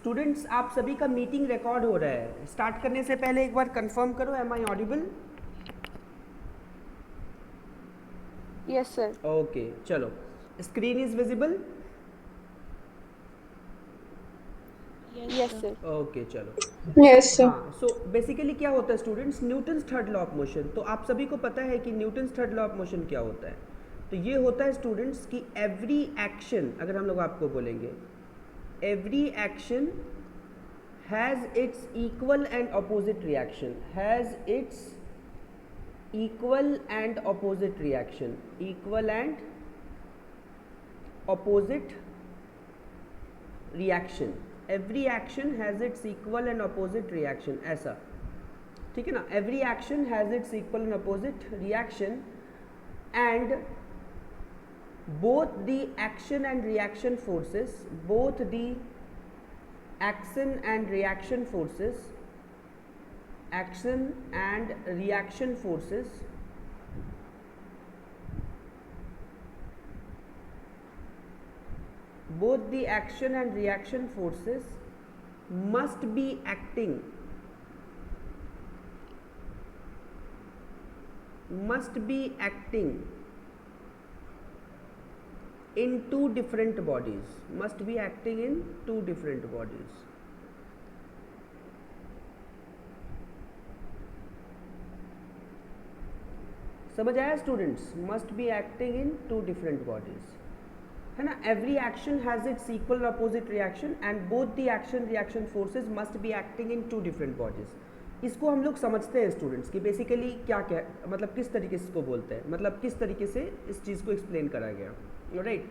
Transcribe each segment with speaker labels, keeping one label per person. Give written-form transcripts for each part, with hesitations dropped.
Speaker 1: Students, आप सभी का मीटिंग रिकॉर्ड हो रहा है। स्टार्ट करने से पहले एक बार कंफर्म करो, am I audible?
Speaker 2: Yes sir.
Speaker 1: Okay, चलो। Screen is visible?
Speaker 2: Yes sir.
Speaker 1: Okay, चलो।
Speaker 3: Yes, sir.
Speaker 1: हाँ, सो बेसिकली क्या होता है students, Newton's third law of motion. तो आप सभी को पता है कि Newton's third law of motion क्या होता है। तो ये होता है स्टूडेंट्स कि एवरी एक्शन, अगर हम लोग आपको बोलेंगे every action has its equal and opposite reaction, has its equal and opposite reaction, equal and opposite reaction, every action has its equal and opposite reaction, ऐसा ठीक है ना। every action has its equal and opposite reaction and both the action and reaction forces, both the action and reaction forces, action and reaction forces both the action and reaction forces must be acting in two different bodies, must be acting in two different bodies. समझ आया students? Must be acting in two different bodies, है ना। Every action has its equal opposite reaction and both the action reaction forces must be acting in two different bodies. इसको हम लोग समझते हैं students कि बेसिकली क्या क्या मतलब किस तरीके से इसको बोलते हैं, मतलब किस तरीके से इस चीज़ को एक्सप्लेन करा गया, राइट।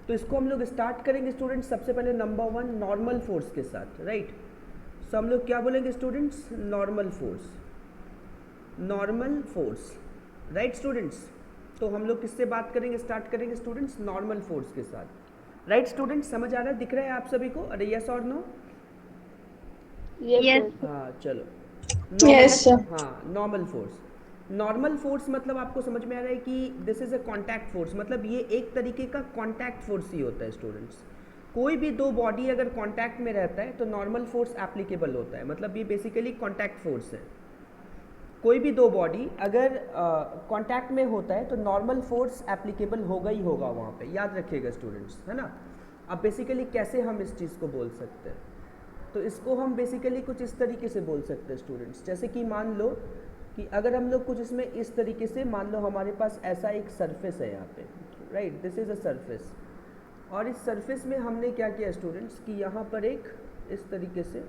Speaker 1: तो इसको हम लोग स्टार्ट करेंगे स्टूडेंट्स सबसे पहले नंबर 1 नॉर्मल फोर्स के साथ, राइट। सो हम लोग क्या बोलेंगे students? Normal force, normal force, right students. तो हम लोग किससे बात करेंगे, स्टार्ट करेंगे स्टूडेंट्स नॉर्मल फोर्स के साथ, राइट स्टूडेंट्स। समझ आ रहा है, दिख रहा है आप सभी को? अरे यस और नो?
Speaker 2: Yes sir.
Speaker 1: हाँ चलो।
Speaker 3: Yes, sir.
Speaker 1: हाँ, नॉर्मल फोर्स। नॉर्मल फोर्स मतलब आपको समझ में आ रहा है कि this is a contact force, मतलब ये एक तरीके का कॉन्टैक्ट फोर्स ही होता है स्टूडेंट्स। कोई भी दो बॉडी अगर कॉन्टैक्ट में रहता है तो नॉर्मल फोर्स एप्लीकेबल होता है, मतलब ये बेसिकली कॉन्टैक्ट फोर्स है। कोई भी दो बॉडी अगर कांटेक्ट में होता है तो नॉर्मल फोर्स एप्लीकेबल होगा ही होगा वहाँ पे, याद रखिएगा स्टूडेंट्स, है ना। अब बेसिकली कैसे हम इस चीज़ को बोल सकते हैं, तो इसको हम बेसिकली कुछ इस तरीके से बोल सकते हैं स्टूडेंट्स। जैसे कि मान लो कि अगर हम लोग कुछ इसमें इस तरीके से, मान लो हमारे पास ऐसा एक सरफेस है यहाँ पे, right, this is a surface. और इस सरफेस में हमने क्या किया स्टूडेंट्स कि यहाँ पर एक इस तरीके से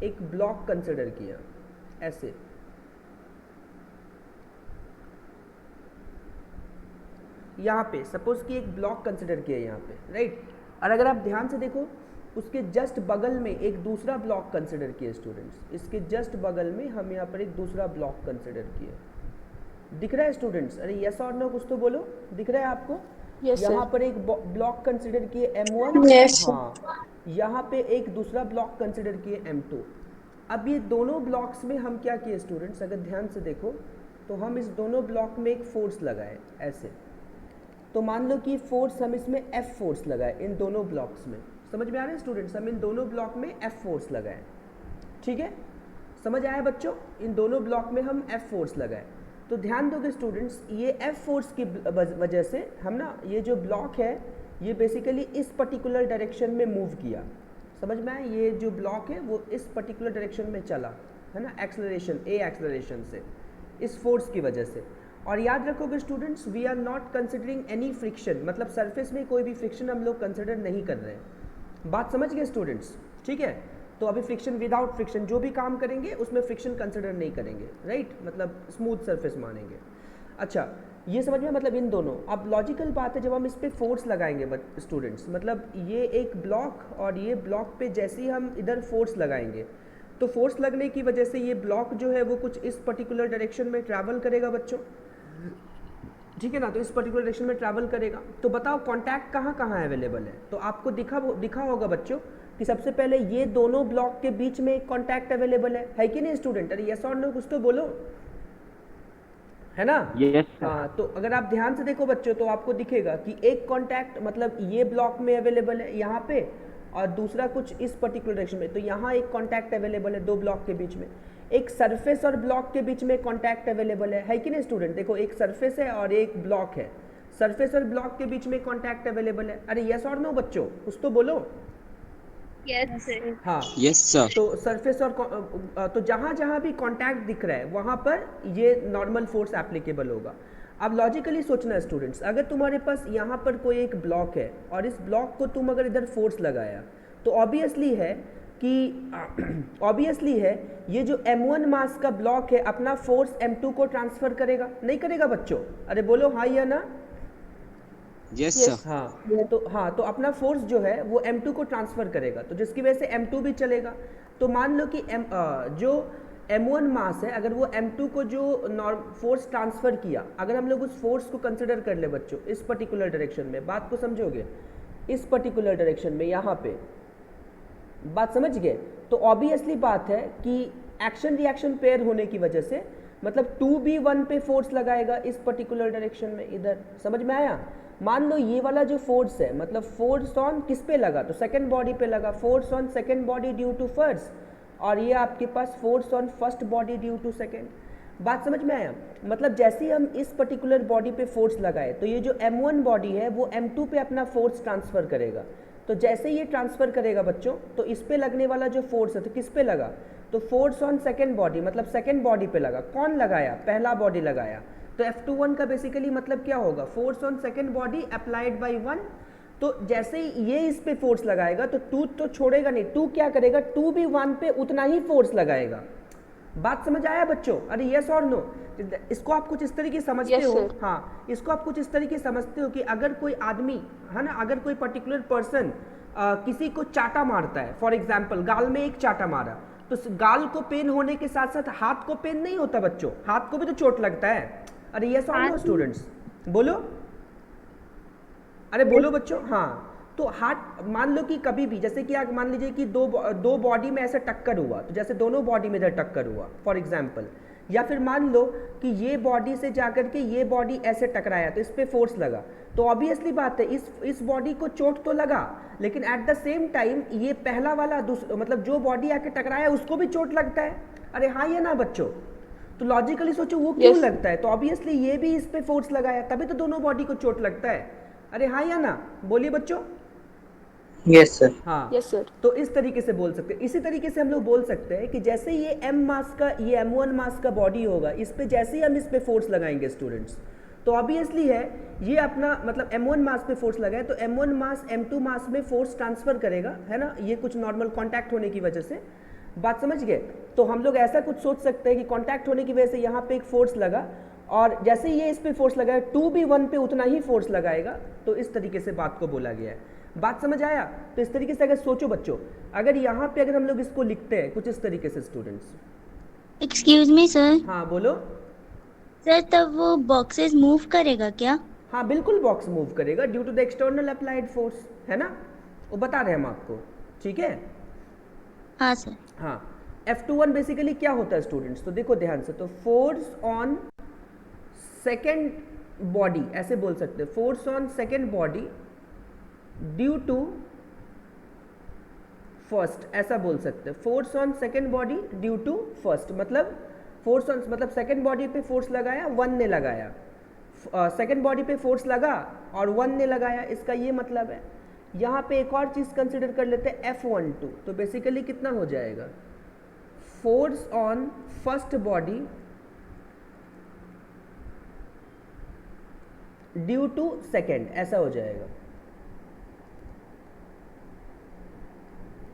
Speaker 1: एक ब्लॉक कंसिडर किया, ऐसे। यहाँ पे सपोज कि एक ब्लॉक कंसिडर किया यहाँ पे, राइट। और अगर आप ध्यान से देखो उसके जस्ट बगल में एक दूसरा ब्लॉक कंसिडर किया स्टूडेंट्स, इसके जस्ट बगल में हम यहाँ पर एक दूसरा ब्लॉक कंसिडर किया। दिख रहा है स्टूडेंट्स? अरे यस और नो कुछ तो बोलो, दिख रहा है आपको?
Speaker 2: यस
Speaker 1: यहाँ
Speaker 2: सर।
Speaker 1: पर एक ब्लॉक कंसिडर किए M1,
Speaker 3: Yes, sir.
Speaker 1: हाँ, यहाँ पे एक दूसरा ब्लॉक कंसिडर किए M2। अब ये दोनों ब्लॉक्स में हम क्या किए स्टूडेंट्स, अगर ध्यान से देखो तो हम इस दोनों ब्लॉक में एक फोर्स लगाए ऐसे। तो मान लो कि फोर्स हम इसमें F फोर्स लगाए इन दोनों ब्लॉक्स में। समझ में आ रहा है स्टूडेंट्स? हम इन दोनों ब्लॉक में F फोर्स लगाए, ठीक है। समझ आया बच्चों? इन दोनों ब्लॉक में हम F फोर्स लगाए। तो ध्यान दोगे स्टूडेंट्स, ये F फोर्स की वजह से हम ना ये जो ब्लॉक है ये बेसिकली इस पर्टिकुलर डायरेक्शन में मूव किया। समझ में आया? ये जो ब्लॉक है वो इस पर्टिकुलर डायरेक्शन में चला, है ना, एक्सेलरेशन, A एक्सेलरेशन से, इस फोर्स की वजह से। और याद रखोगे students, we are not considering any friction, मतलब सरफेस में कोई भी फ्रिक्शन हम लोग कंसिडर नहीं कर रहे हैं। बात समझ गए स्टूडेंट्स? ठीक है। तो अभी फ्रिक्शन, विदाउट फ्रिक्शन जो भी काम करेंगे उसमें फ्रिक्शन कंसिडर नहीं करेंगे, राइट, मतलब स्मूथ सरफेस मानेंगे। अच्छा, ये समझ में, मतलब इन दोनों। अब लॉजिकल बात है, जब हम इस पर फोर्स लगाएंगे स्टूडेंट्स, मतलब ये एक ब्लॉक और ये ब्लॉक पे जैसे ही हम इधर फोर्स लगाएंगे तो फोर्स लगने की वजह से ये ब्लॉक जो है वो कुछ इस पर्टिकुलर डायरेक्शन में ट्रैवल करेगा बच्चों, ठीक है ना। तो इस पर्टिकुलर डायरेक्शन में ट्रैवल करेगा। तो बताओ कॉन्टैक्ट कहाँ कहाँ अवेलेबल है? तो आपको दिखा होगा बच्चों कि सबसे पहले ये दोनों ब्लॉक के बीच में एक कॉन्टैक्ट अवेलेबल है कि नहीं स्टूडेंट? अरे यस और नो कुछ तो बोलो, है ना।
Speaker 4: Yes sir.
Speaker 1: हाँ, तो अगर आप ध्यान से देखो बच्चों तो आपको दिखेगा कि एक कॉन्टैक्ट मतलब ये ब्लॉक में अवेलेबल है यहाँ पे, और दूसरा कुछ इस पर्टिकुलर डायरेक्शन में, तो यहाँ एक कॉन्टैक्ट अवेलेबल है दो ब्लॉक के बीच में। एक सरफेस और ब्लॉक के बीच में कॉन्टैक्ट अवेलेबल है कि नहीं स्टूडेंट? देखो एक सरफेस है और एक ब्लॉक है, सरफेस और ब्लॉक के बीच में कॉन्टैक्ट अवेलेबल है। अरे यस और नो बच्चों, कुछ तो बोलो।
Speaker 2: Yes sir.
Speaker 1: हाँ
Speaker 4: यस सर।
Speaker 1: तो सरफेस और तो जहाँ जहाँ भी कांटेक्ट दिख रहा है वहाँ पर ये नॉर्मल फोर्स एप्लीकेबल होगा। अब लॉजिकली सोचना है स्टूडेंट्स, अगर तुम्हारे पास यहाँ पर कोई एक ब्लॉक है और इस ब्लॉक को तुम अगर इधर फोर्स लगाया तो ऑब्वियसली है ये जो m1 मास का ब्लॉक है अपना फोर्स m2 को ट्रांसफर करेगा, नहीं करेगा बच्चों? अरे बोलो हाँ या ना?
Speaker 4: Yes sir.
Speaker 1: हाँ तो अपना फोर्स जो है वो m2 को ट्रांसफर करेगा, तो जिसकी वजह से m2 भी चलेगा। तो मान लो कि जो m1 मास है, अगर वो m2 को जो फोर्स ट्रांसफर किया, अगर हम लोग उस फोर्स को कंसिडर कर ले बच्चों इस पर्टिकुलर डायरेक्शन में, बात को समझोगे? इस पर्टिकुलर डायरेक्शन में यहाँ पे बात समझ गए? तो ऑब्वियसली बात है कि एक्शन रिएक्शन पेयर होने की वजह से मतलब 2b1 पे फोर्स लगाएगा इस पर्टिकुलर डायरेक्शन में, इधर। समझ में आया? मान लो ये वाला जो फोर्स है मतलब फोर्स ऑन किस पे लगा? तो सेकंड बॉडी पे लगा, force on second body due to first, और ये आपके पास force on first body due to second. बात समझ में आया? मतलब जैसे ही हम इस पर्टिकुलर बॉडी पे फोर्स लगाए तो ये जो m1 बॉडी है वो m2 पे अपना फोर्स ट्रांसफर करेगा। तो जैसे ये ट्रांसफर करेगा बच्चों तो इस पे लगने वाला जो फोर्स है तो किस पे लगा? तो फोर्स ऑन सेकंड बॉडी, मतलब सेकंड बॉडी पे लगा। कौन लगाया? पहला बॉडी लगाया। तो F21 का बेसिकली मतलब क्या होगा? Force on second body applied by 1। तो जैसे ही ये इस पे फोर्स लगाएगा तो 2 तो छोड़ेगा नहीं, 2 क्या करेगा? 2 भी 1 पे उतना ही फोर्स लगाएगा। बात समझ आया बच्चों? अरे यस और नो? इसको आप कुछ इस तरीके समझते
Speaker 2: Yes,
Speaker 1: हो?
Speaker 2: sir.
Speaker 1: हाँ, इसको आप कुछ इस तरीके समझते हो कि अगर कोई आदमी है ना, अगर कोई पर्टिकुलर पर्सन किसी को चाटा मारता है, फॉर एग्जाम्पल गाल में एक चाटा मारा, तो गाल को पेन होने के साथ साथ हाथ को पेन नहीं होता बच्चों? हाथ को भी तो चोट लगता है। अरे यस और नो स्टूडेंट्स? बोलो, अरे बोलो बच्चों। हाँ, तो हाथ मान लो कि कभी भी जैसे कि आप मान लीजिए कि दो बॉडी में ऐसे टक्कर हुआ, तो जैसे दोनों बॉडी में इधर टक्कर हुआ फॉर एग्जाम्पल, या फिर मान लो कि ये बॉडी से जाकर के ये बॉडी ऐसे टकराया तो इस पे फोर्स लगा, तो ऑब्वियसली बात है इस बॉडी को चोट तो लगा, लेकिन एट द सेम टाइम ये पहला वाला मतलब जो बॉडी आके टकराया उसको भी चोट लगता है। अरे हाँ या ना बच्चों? तो लॉजिकली सोचो वो क्यों
Speaker 2: Yes.
Speaker 1: लगता है? तो ऑब्वियसली ये भी इस पे फोर्स लगाया, तभी तो दोनों बॉडी को चोट लगता है। अरे हाँ या ना? बोलिए बच्चों।
Speaker 3: Yes sir.
Speaker 1: हाँ
Speaker 2: यस सर।
Speaker 1: तो इस तरीके से बोल सकते हैं। इसी तरीके से हम लोग बोल सकते हैं कि जैसे ये m मास का, ये m1 मास का बॉडी होगा, इस पे जैसे ही हम इस पे फोर्स लगाएंगे स्टूडेंट्स, तो ऑब्वियसली है ये अपना मतलब m1 मास पे फोर्स लगाए तो m1 मास m2 मास में फोर्स ट्रांसफर करेगा, है ना, ये कुछ नॉर्मल कॉन्टैक्ट होने की वजह से। बात समझ गए? तो हम लोग ऐसा कुछ सोच सकते हैं कि कॉन्टैक्ट होने की वजह से यहाँ पे एक फोर्स लगा, और जैसे ही ये इस पे फोर्स लगाया 2 भी 1 पे उतना ही फोर्स लगाएगा। तो इस तरीके से बात को बोला गया है। बात समझ आया? तो इस तरीके से अगर सोचो बच्चों, अगर यहाँ पे अगर हम लोग इसको लिखते हैं कुछ इस तरीके से स्टूडेंट्स।
Speaker 5: Excuse me sir.
Speaker 1: हाँ बोलो।
Speaker 5: सर तब वो बॉक्सेस मूव करेगा क्या?
Speaker 1: हाँ बिल्कुल बॉक्स मूव करेगा due to the external applied force, है ना, वो बता रहे हैं हम आपको। ठीक है?
Speaker 5: हाँ सर।
Speaker 1: हाँ, F21 बेसिकली क्या होता है स्टूडेंट्स? तो देखो ध्यान से, तो फोर्स ऑन सेकेंड बॉडी, ऐसे बोल सकते हैं, force on second body due to first, ऐसा बोल सकते हैं। Force on second body due to first, मतलब फोर्स ऑन मतलब सेकेंड बॉडी पे फोर्स लगाया, 1 ने लगाया, सेकेंड बॉडी पे फोर्स लगा और 1 ने लगाया, इसका ये मतलब है। यहाँ पे एक और चीज़ कंसिडर कर लेते हैं, F12, तो बेसिकली कितना हो जाएगा? Force on first body due to second, ऐसा हो जाएगा।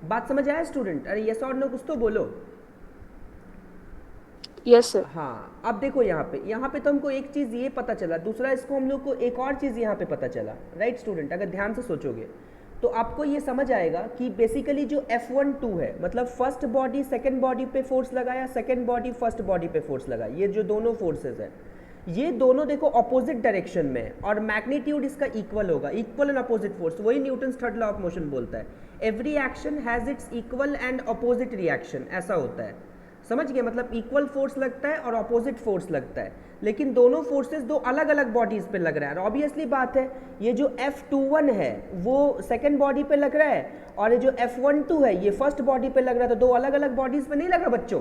Speaker 1: बात समझ आया स्टूडेंट? अरे यस और नो कुछ तो बोलो।
Speaker 2: Yes sir.
Speaker 1: हाँ, अब देखो यहाँ पे तो हमको एक चीज़ ये पता चला, दूसरा इसको हम लोग को एक और चीज़ यहाँ पे पता चला, राइट स्टूडेंट? अगर ध्यान से सोचोगे तो आपको ये समझ आएगा कि बेसिकली जो F12 है, मतलब फर्स्ट बॉडी सेकंड बॉडी पे फोर्स लगाया, सेकंड बॉडी फर्स्ट बॉडी पे फोर्स लगाया, ये जो दोनों फोर्सेस है, ये दोनों देखो ऑपोजिट डायरेक्शन में है और मैग्नीट्यूड इसका इक्वल होगा, इक्वल एंड ऑपोजिट फोर्स, वही Newton's third law of motion बोलता है, every action has its equal and opposite reaction, ऐसा होता है। समझ गए, मतलब इक्वल फोर्स लगता है और अपोजिट फोर्स लगता है, लेकिन दोनों फोर्सेस दो अलग अलग बॉडीज पे लग रहा है। और ऑब्वियसली बात है, ये जो F21 है वो सेकंड बॉडी पे लग रहा है, और ये जो F12 है ये फर्स्ट बॉडी पे लग रहा है, तो दो अलग अलग बॉडीज पे नहीं लगा बच्चों।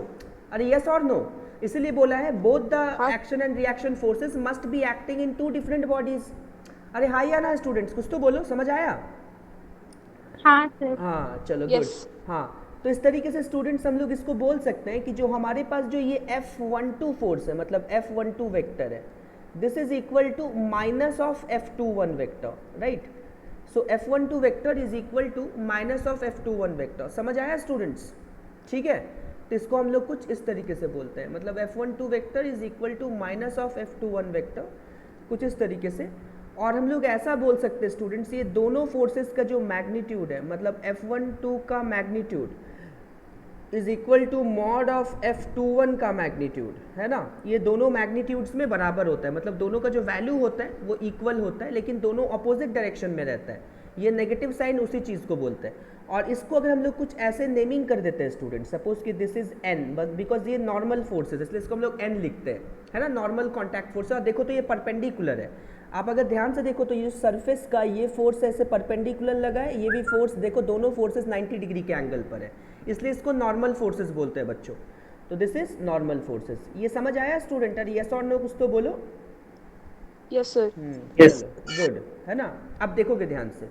Speaker 1: अरे यस और नो, इसीलिए बोला है both the action and reaction forces must be acting in two different bodies. अरे हाँ या ना स्टूडेंट्स, कुछ तो बोलो, समझ आया?
Speaker 2: हाँ सर।
Speaker 1: हाँ चलो गुड। हाँ तो इस तरीके से स्टूडेंट्स हम लोग इसको बोल सकते हैं कि जो हमारे पास जो ये F12 फोर्स है, मतलब F12 वेक्टर है, this is equal to minus of F21 vector, right? So F12 vector is equal to minus of F21 vector. समझ आया स्टूडेंट्स? ठीक है, तो इसको हम लोग कुछ इस तरीके से बोलते हैं, मतलब F12 vector is equal to minus of F21 vector, कुछ इस तरीके से। और हम लोग ऐसा बोल सकते हैं स्टूडेंट्स, ये दोनों फोर्सेस का जो मैग्नीट्यूड है, मतलब F12 का magnitude is equal to mod of F21 का मैग्नीट्यूड, है ना? ये दोनों मैग्नीट्यूड्स में बराबर होता है, मतलब दोनों का जो वैल्यू होता है वो इक्वल होता है, लेकिन दोनों अपोजिट डायरेक्शन में रहता है। ये नेगेटिव साइन उसी चीज़ को बोलते हैं। और इसको अगर हम लोग कुछ ऐसे नेमिंग कर देते हैं स्टूडेंट, सपोज कि this is n, but because ये नॉर्मल फोर्स है इसलिए इसको हम लोग n लिखते हैं, है ना? नॉर्मल कॉन्टैक्ट फोर्स है। और देखो तो ये परपेंडिकुलर है, आप अगर ध्यान से देखो तो ये सरफेस का ये फोर्स ऐसे परपेंडिकुलर लगा है, ये भी फोर्स देखो, दोनों फोर्सेस 90 डिग्री के एंगल पर है, इसलिए इसको नॉर्मल फोर्सेस बोलते हैं बच्चों। तो दिस इज नॉर्मल फोर्सेस। ये समझ आया स्टूडेंट? अरे यस और नो कुछ तो बोलो।
Speaker 6: Yes sir.
Speaker 3: Yes.
Speaker 1: गुड, है ना? अब देखोगे ध्यान से,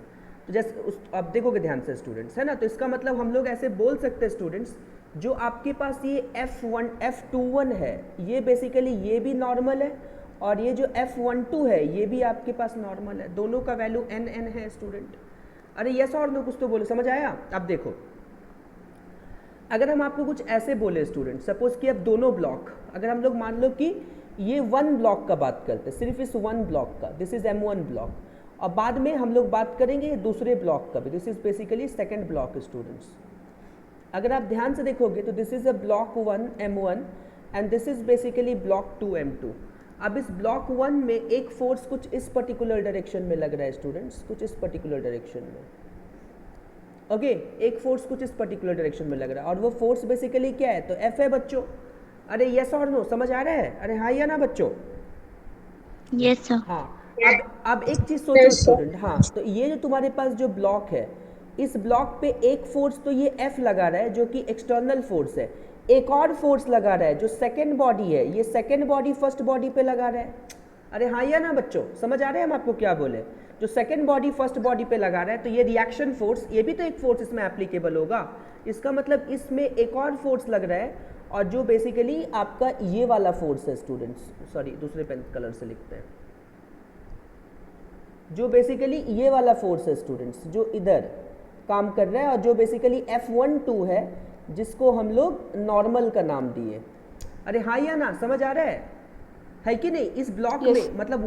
Speaker 1: तो जैसे अब देखोगे ध्यान से स्टूडेंट्स, है ना? तो इसका मतलब हम लोग ऐसे बोल सकते हैं स्टूडेंट्स, जो आपके पास ये F21 है, ये बेसिकली ये भी नॉर्मल है, और ये जो F12 है ये भी आपके पास नॉर्मल है, दोनों का वैल्यू n है स्टूडेंट। अरे यस और नो कुछ तो बोलो, समझ आया? अब देखो, अगर हम आपको कुछ ऐसे बोले स्टूडेंट, सपोज कि अब दोनों ब्लॉक, अगर हम लोग मान लो कि ये वन ब्लॉक का बात करते हैं, सिर्फ इस वन ब्लॉक का, दिस इज M1 ब्लॉक, और बाद में हम लोग बात करेंगे दूसरे ब्लॉक का भी, this is basically second block students. अगर आप ध्यान से देखोगे तो this is a block 1 M1 and this is basically block 2 M2। अब इस ब्लॉक 1 में एक फोर्स कुछ इस पर्टिकुलर डायरेक्शन में लग रहा है स्टूडेंट्स, कुछ इस पर्टिकुलर डायरेक्शन में, ओके एक फोर्स कुछ इस पर्टिकुलर डायरेक्शन में लग रहा है, और वो फोर्स बेसिकली क्या है? तो F है बच्चों। अरे यस और नो, समझ आ रहा है? अरे हाँ या ना बच्चों?
Speaker 5: Yes sir.
Speaker 1: हाँ, अब एक चीज सोचो स्टूडेंट, हाँ तो ये जो तुम्हारे पास जो ब्लॉक है, इस ब्लॉक पे एक फोर्स तो ये F लगा रहा है जो कि एक्सटर्नल फोर्स है, एक और फोर्स लगा रहा है जो सेकेंड बॉडी है, ये सेकेंड बॉडी फर्स्ट बॉडी पे लगा रहा है। अरे हाँ या ना बच्चों, समझ आ रहे हैं हम आपको क्या बोले? जो सेकेंड बॉडी फर्स्ट बॉडी पे लगा रहा है, तो ये रिएक्शन फोर्स, ये भी तो एक फोर्स इसमें एप्लीकेबल होगा। इसका मतलब इसमें एक और फोर्स लग रहा है, और जो बेसिकली आपका ये वाला फोर्स है स्टूडेंट्स, सॉरी दूसरे पेन कलर से लिखते हैं, जो बेसिकली ये वाला फोर्स है स्टूडेंट्स, जो इधर काम कर रहा है, और जो बेसिकली F12 है, जिसको हम लोग नॉर्मल का नाम दिए। अरे हाँ या ना, समझ आ रहा है कि नहीं? इस ब्लॉक में मतलब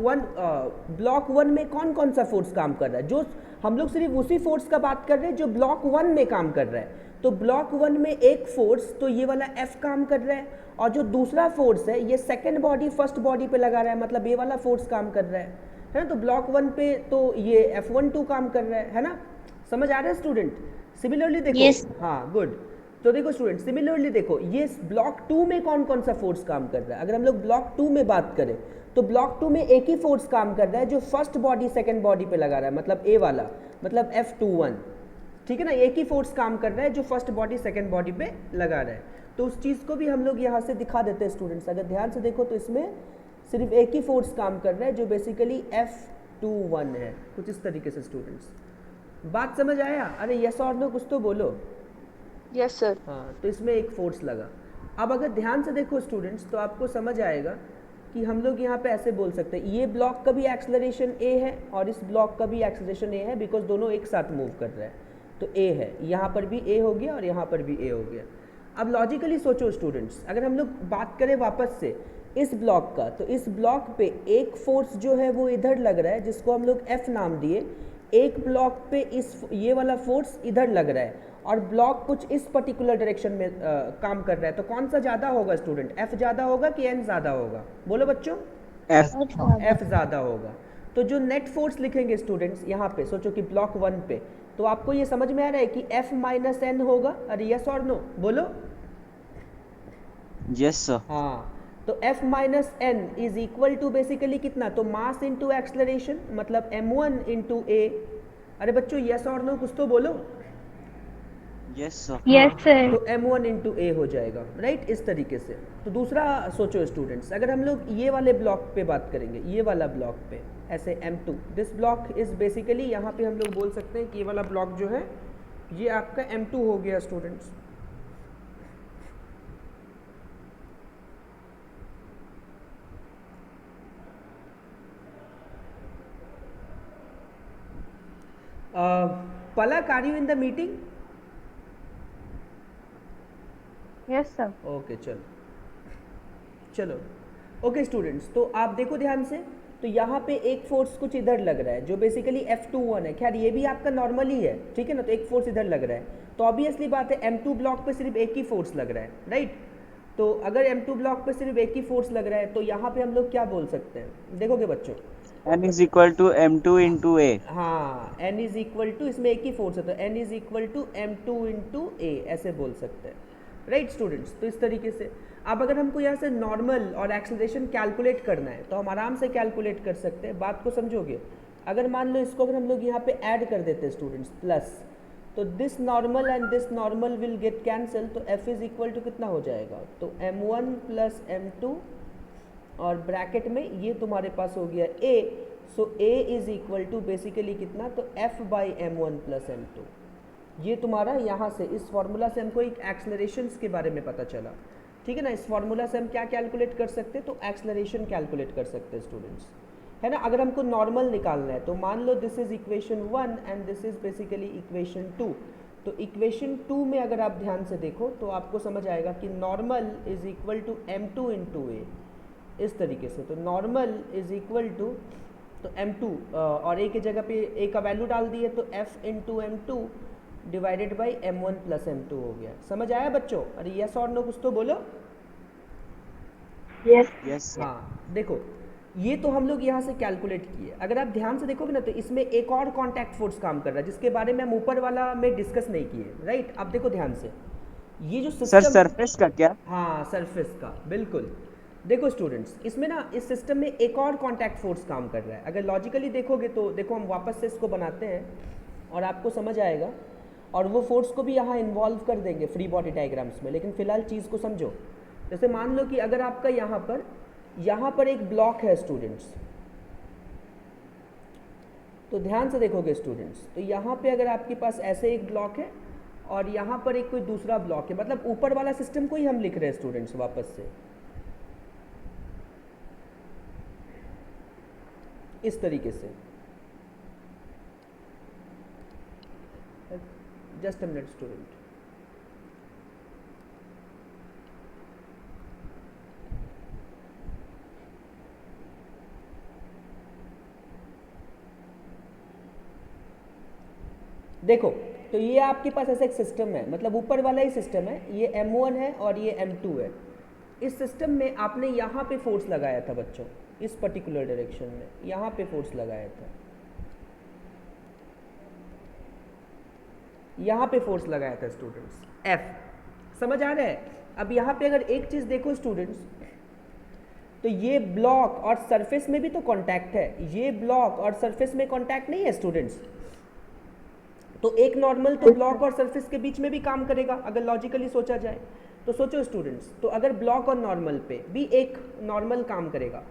Speaker 1: ब्लॉक 1 में कौन कौन सा फोर्स काम कर रहा है? जो हम लोग सिर्फ उसी फोर्स का बात कर रहे हैं जो ब्लॉक 1 में काम कर रहा है। तो ब्लॉक 1 में एक फोर्स तो ये वाला F काम कर रहा है, और जो दूसरा फोर्स है ये सेकेंड बॉडी फर्स्ट बॉडी पे लगा रहा है, मतलब ये वाला फोर्स काम कर रहा है ना? तो ब्लॉक 1 पे तो ये F12 काम कर रहा है ना? समझ आ रहा है स्टूडेंट? सिमिलरली देखो,
Speaker 5: Yes.
Speaker 1: हाँ गुड। तो देखो स्टूडेंट, सिमिलरली देखो, ये ब्लॉक 2 में कौन कौन सा फोर्स काम कर रहा है? अगर हम लोग ब्लॉक 2 में बात करें तो ब्लॉक 2 में एक ही फोर्स काम कर रहा है जो फर्स्ट बॉडी सेकेंड बॉडी पे लगा रहा है, मतलब ए वाला, मतलब F21, ठीक है ना? एक ही फोर्स काम कर रहा है जो फर्स्ट बॉडी सेकेंड बॉडी पे लगा रहा है। तो उस चीज़ को भी हम लोग यहाँ से दिखा देते हैं स्टूडेंट्स। अगर ध्यान से देखो तो इसमें सिर्फ एक ही फोर्स काम कर रहा है जो बेसिकली F21 है, कुछ इस तरीके से स्टूडेंट्स। बात समझ आया? अरे यस और नो कुछ तो बोलो।
Speaker 6: Yes sir.
Speaker 1: हाँ, तो इसमें एक फोर्स लगा। अब अगर ध्यान से देखो स्टूडेंट्स तो आपको समझ आएगा कि हम लोग यहाँ पे ऐसे बोल सकते हैं, ये ब्लॉक का भी एक्सेलरेशन a है और इस ब्लॉक का भी एक्सेलरेशन a है, बिकॉज दोनों एक साथ मूव कर रहे हैं, तो a है, यहाँ पर भी a हो गया और यहाँ पर भी a हो गया। अब लॉजिकली सोचो स्टूडेंट्स, अगर हम लोग बात करें वापस से इस ब्लॉक का, तो इस ब्लॉक पे एक फोर्स जो है वो इधर लग रहा है जिसको हम लोग F नाम दिए, एक ब्लॉक पे ये वाला फोर्स इधर लग रहा है, और ब्लॉक कुछ इस पर्टिकुलर डायरेक्शन में काम कर रहा है। तो कौन सा ज़्यादा होगा स्टूडेंट? F ज़्यादा होगा कि N ज़्यादा होगा? बोलो बच्चों। F ज़्यादा होगा। तो जो नेट फोर्स लिखेंगे स्टूडेंट्स यहाँ पे, सोचो कि ब्लॉक 1 पे, तो आपको ये समझ में आ रहा है कि F - N होगा। अरे यस और नो बोलो।
Speaker 4: Yes, sir.
Speaker 1: हाँ, तो F minus N is equal to basically कितना, तो मास इंटू एक्सलरेशन, मतलब m1 इंटू ए। अरे बच्चों यस और नो कुछ तो बोलो।
Speaker 4: Yes, sir.
Speaker 2: Yes,
Speaker 1: हाँ,
Speaker 2: sir.
Speaker 1: तो m1 इंटू ए हो जाएगा, राइट, इस तरीके से। तो दूसरा सोचो स्टूडेंट्स, अगर हम लोग ये वाले ब्लॉक पे बात करेंगे, ये वाला ब्लॉक पे ऐसे m2, this block is basically, यहाँ पे हम लोग बोल सकते हैं कि ये वाला ब्लॉक जो है ये आपका m2 हो गया students. Palak, are you in the meeting?
Speaker 2: Yes, sir.
Speaker 1: Okay चलो चलो ओके स्टूडेंट्स, तो आप देखो ध्यान से, तो यहाँ पे एक फोर्स कुछ इधर लग रहा है जो बेसिकली F21 है। खैर ये भी आपका नॉर्मल ही है, ठीक है ना, तो एक फोर्स इधर लग रहा है, तो ऑब्वियसली बात है M2 ब्लॉक पे सिर्फ एक ही फोर्स लग रहा है, राइट। तो अगर M2 ब्लॉक पे सिर्फ एक ही फोर्स लग रहा है तो यहाँ पे हम लोग क्या बोल सकते हैं, देखोगे बच्चों।
Speaker 4: N is equal to M2 into A.
Speaker 1: हाँ, n इज इक्वल टू, इसमें एक ही फोर्स है तो n is equal to m2 into A, ऐसे बोल सकते हैं, राइट स्टूडेंट्स। तो इस तरीके से अब अगर हमको यहाँ से नॉर्मल और एक्सेलरेशन कैलकुलेट करना है तो हम आराम से कैलकुलेट कर सकते हैं, बात को समझोगे। अगर मान लो इसको अगर हम लोग यहाँ पे ऐड कर देते हैं स्टूडेंट्स प्लस, तो this normal and this normal will get cancel, तो f इज इक्वल टू कितना हो जाएगा, तो m1 प्लस m2 और ब्रैकेट में ये तुम्हारे पास हो गया a, so a is equal to basically कितना, तो f by m1 plus m2। ये तुम्हारा यहाँ से इस फॉर्मूला से हमको एक एक्सलरेशंस के बारे में पता चला, ठीक है ना। इस फॉर्मूला से हम क्या कैलकुलेट कर सकते हैं, तो एक्सलरेशन कैलकुलेट कर सकते हैं स्टूडेंट्स, है ना। अगर हमको नॉर्मल निकालना है तो मान लो this is equation 1 and this is basically equation 2, तो इक्वेशन 2 में अगर आप ध्यान से देखो तो आपको समझ आएगा कि normal is equal to m2 into A, इस तरीके से। तो नॉर्मल इज इक्वल टू, तो m2 और a की जगह पे a का वैल्यू डाल दिए तो f into m2 divided by m1 plus m2 हो गया। समझ आया बच्चों? अरे यस और नो कुछ तो बोलो।
Speaker 2: Yes.
Speaker 4: Yes, sir.
Speaker 1: हाँ देखो, ये तो हम लोग यहाँ से कैलकुलेट किए। अगर आप ध्यान से देखोगे ना तो इसमें एक और कॉन्टैक्ट फोर्स काम कर रहा है जिसके बारे में हम ऊपर वाला में डिस्कस नहीं किए, राइट। आप देखो ध्यान से, ये जो
Speaker 4: सर
Speaker 1: सिस्टम,
Speaker 4: सरफेस का क्या?
Speaker 1: हाँ सरफेस का, बिल्कुल। देखो स्टूडेंट्स, इसमें ना इस सिस्टम में एक और कॉन्टैक्ट फोर्स काम कर रहा है। अगर लॉजिकली देखोगे तो देखो, हम वापस से इसको बनाते हैं और आपको समझ आएगा, और वो फोर्स को भी यहाँ इन्वॉल्व कर देंगे फ्री बॉडी डायग्राम्स में। लेकिन फिलहाल चीज़ को समझो। जैसे मान लो कि अगर आपका यहाँ पर एक ब्लॉक है स्टूडेंट्स, तो ध्यान से देखोगे स्टूडेंट्स, तो यहाँ पे अगर आपके पास ऐसे एक ब्लॉक है और यहाँ पर एक कोई दूसरा ब्लॉक है, मतलब ऊपर वाला सिस्टम को ही हम लिख रहे हैं स्टूडेंट्स वापस से इस तरीके से। Just a minute student. देखो, तो ये आपके पास ऐसा एक सिस्टम है, मतलब ऊपर वाला ही सिस्टम है, ये m1 है और ये m2 है। इस सिस्टम में आपने यहाँ पे फोर्स लगाया था बच्चों, इस पर्टिकुलर डायरेक्शन में यहाँ पे फोर्स लगाया था, यहाँ पे फोर्स लगाया था स्टूडेंट्स, F। समझ आ रहा है? अब यहाँ पे अगर एक चीज़ देखो स्टूडेंट्स, तो ये ब्लॉक और सरफेस में भी तो कांटेक्ट है, ये ब्लॉक और सरफेस में कांटेक्ट नहीं है स्टूडेंट्स। तो एक नॉर्मल तो ब्लॉक और सरफेस के बीच में भी काम करेगा अगर लॉजिकली सोचा जाए। तो सोचो स्टूडेंट्स, तो अगर ब्लॉक और नॉर्मल पे भी एक नॉर्मल काम करेगा,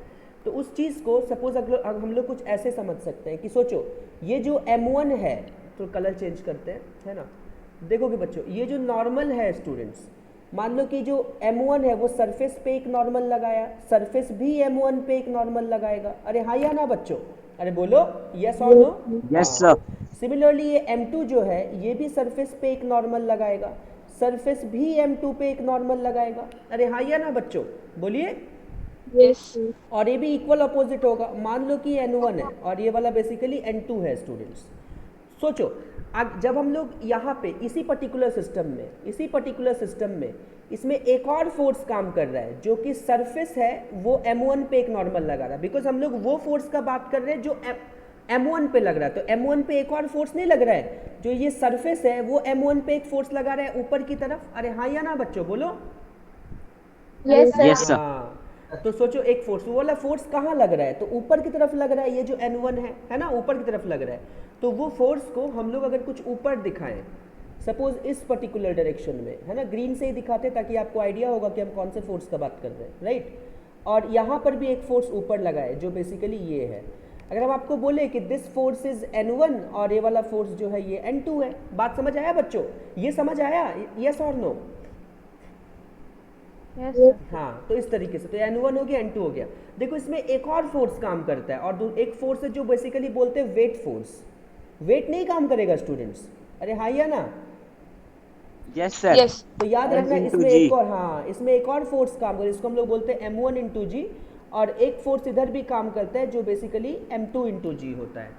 Speaker 1: तो उस चीज़ को सपोज अगर हम लोग कुछ ऐसे समझ सकते हैं कि सोचो ये जो m1 है, तो कलर चेंज करते हैं, है ना। देखोगे बच्चों, ये जो नॉर्मल है स्टूडेंट्स, मान लो कि जो m1 है वो सरफेस पे एक नॉर्मल लगाया, सरफेस भी m1 पे एक नॉर्मल लगाएगा। अरे हाँ या ना बच्चों? अरे बोलो यस और नो।
Speaker 4: Yes, sir.
Speaker 1: सिमिलरली ये m2 जो है ये भी सरफेस पे एक नॉर्मल लगाएगा, सरफेस भी m2 पे एक नॉर्मल लगाएगा। अरे हाँ या ना बच्चों? बोलिए।
Speaker 6: Yes.
Speaker 1: और ये भी इक्वल अपोजिट होगा। मान लो कि n1 है और ये वाला बेसिकली n2 है स्टूडेंट्स। सोचो जब हम लोग यहाँ पे इसी पर्टिकुलर सिस्टम में इसमें एक और फोर्स काम कर रहा है जो कि सरफेस है, वो m1 पे एक नॉर्मल लगा रहा है, बिकॉज हम लोग वो फोर्स का बात कर रहे हैं जो m1 पे लग रहा है। तो m1 पे एक और फोर्स नहीं लग रहा है, जो ये सरफेस है वो m1 पे एक फोर्स लगा रहा है ऊपर की तरफ। अरे हाँ या ना बच्चों? बोलो।
Speaker 2: Yes, sir.
Speaker 4: Yes, sir.
Speaker 1: हाँ, तो सोचो एक फोर्स, वो वाला फोर्स कहाँ लग रहा है, तो ऊपर की तरफ लग रहा है, ये जो N1 है ना, ऊपर की तरफ लग रहा है। तो वो फोर्स को हम लोग अगर कुछ ऊपर दिखाएं, सपोज इस पर्टिकुलर डायरेक्शन में, है ना, ग्रीन से ही दिखाते ताकि आपको आइडिया होगा कि हम कौन से फोर्स का बात कर रहे हैं, राइट। और यहाँ पर भी एक फोर्स ऊपर लगा है जो बेसिकली ये है। अगर हम आपको बोले कि दिस फोर्स इज N1 और ये वाला फोर्स जो है ये N2 है, बात समझ आया बच्चों? ये समझ आया, यस और नो?
Speaker 2: Yes, sir.
Speaker 1: हाँ, तो इस तरीके से तो N1 हो गया, N2 हो गया। देखो इसमें एक और फोर्स काम करता है, और एक फोर्स है जो बेसिकली बोलते हैं वेट फोर्स। वेट नहीं काम करेगा स्टूडेंट्स, अरे हाँ या ना?
Speaker 4: Yes, sir.
Speaker 6: Yes.
Speaker 1: तो याद
Speaker 4: M
Speaker 1: रखना
Speaker 4: into
Speaker 1: इसमें
Speaker 4: G.
Speaker 1: एक और, हाँ, इसमें एक और फोर्स काम करे, इसको हम लोग बोलते हैं M1 इंटू जी, और एक फोर्स इधर भी काम करता है जो बेसिकली M2 इंटू जी होता है।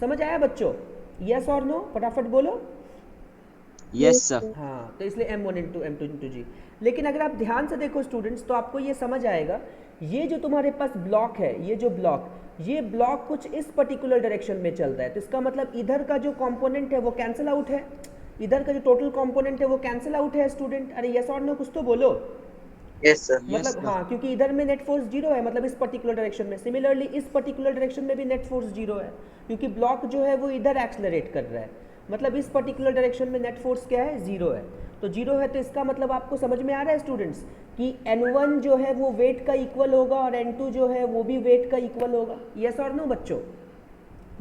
Speaker 1: समझ आया बच्चों? यस और नो? फटाफट बोलो।
Speaker 4: Yes, sir.
Speaker 1: हाँ, तो इसलिए M1 इंटू M2 इंटू जी। लेकिन अगर आप ध्यान से देखो स्टूडेंट्स, तो आपको ये समझ आएगा, ये जो तुम्हारे पास ब्लॉक है, ये ब्लॉक कुछ इस पर्टिकुलर डायरेक्शन में चलता है, तो इसका मतलब इधर का जो कंपोनेंट है वो कैंसिल आउट है, इधर का जो टोटल कंपोनेंट है वो कैंसिल आउट है स्टूडेंट। अरे यस और नो कुछ तो बोलो।
Speaker 3: Yes, sir.
Speaker 4: Yes,
Speaker 1: मतलब
Speaker 4: sir.
Speaker 1: हाँ, क्योंकि इधर में नेट फोर्स जीरो है, मतलब इस पर्टिकुलर डायरेक्शन में। सिमिलरली इस पर्टिकुलर डायरेक्शन में भी नेट फोर्स जीरो है, क्योंकि ब्लॉक जो है वो इधर एक्सलरेट कर रहा है, मतलब इस पर्टिकुलर डायरेक्शन में नेट फोर्स क्या है, जीरो है। तो जीरो है, तो इसका मतलब आपको समझ में आ रहा है स्टूडेंट्स कि N1 जो है वो वेट का इक्वल होगा और N2 जो है वो भी वेट का इक्वल होगा। यस और नो बच्चों?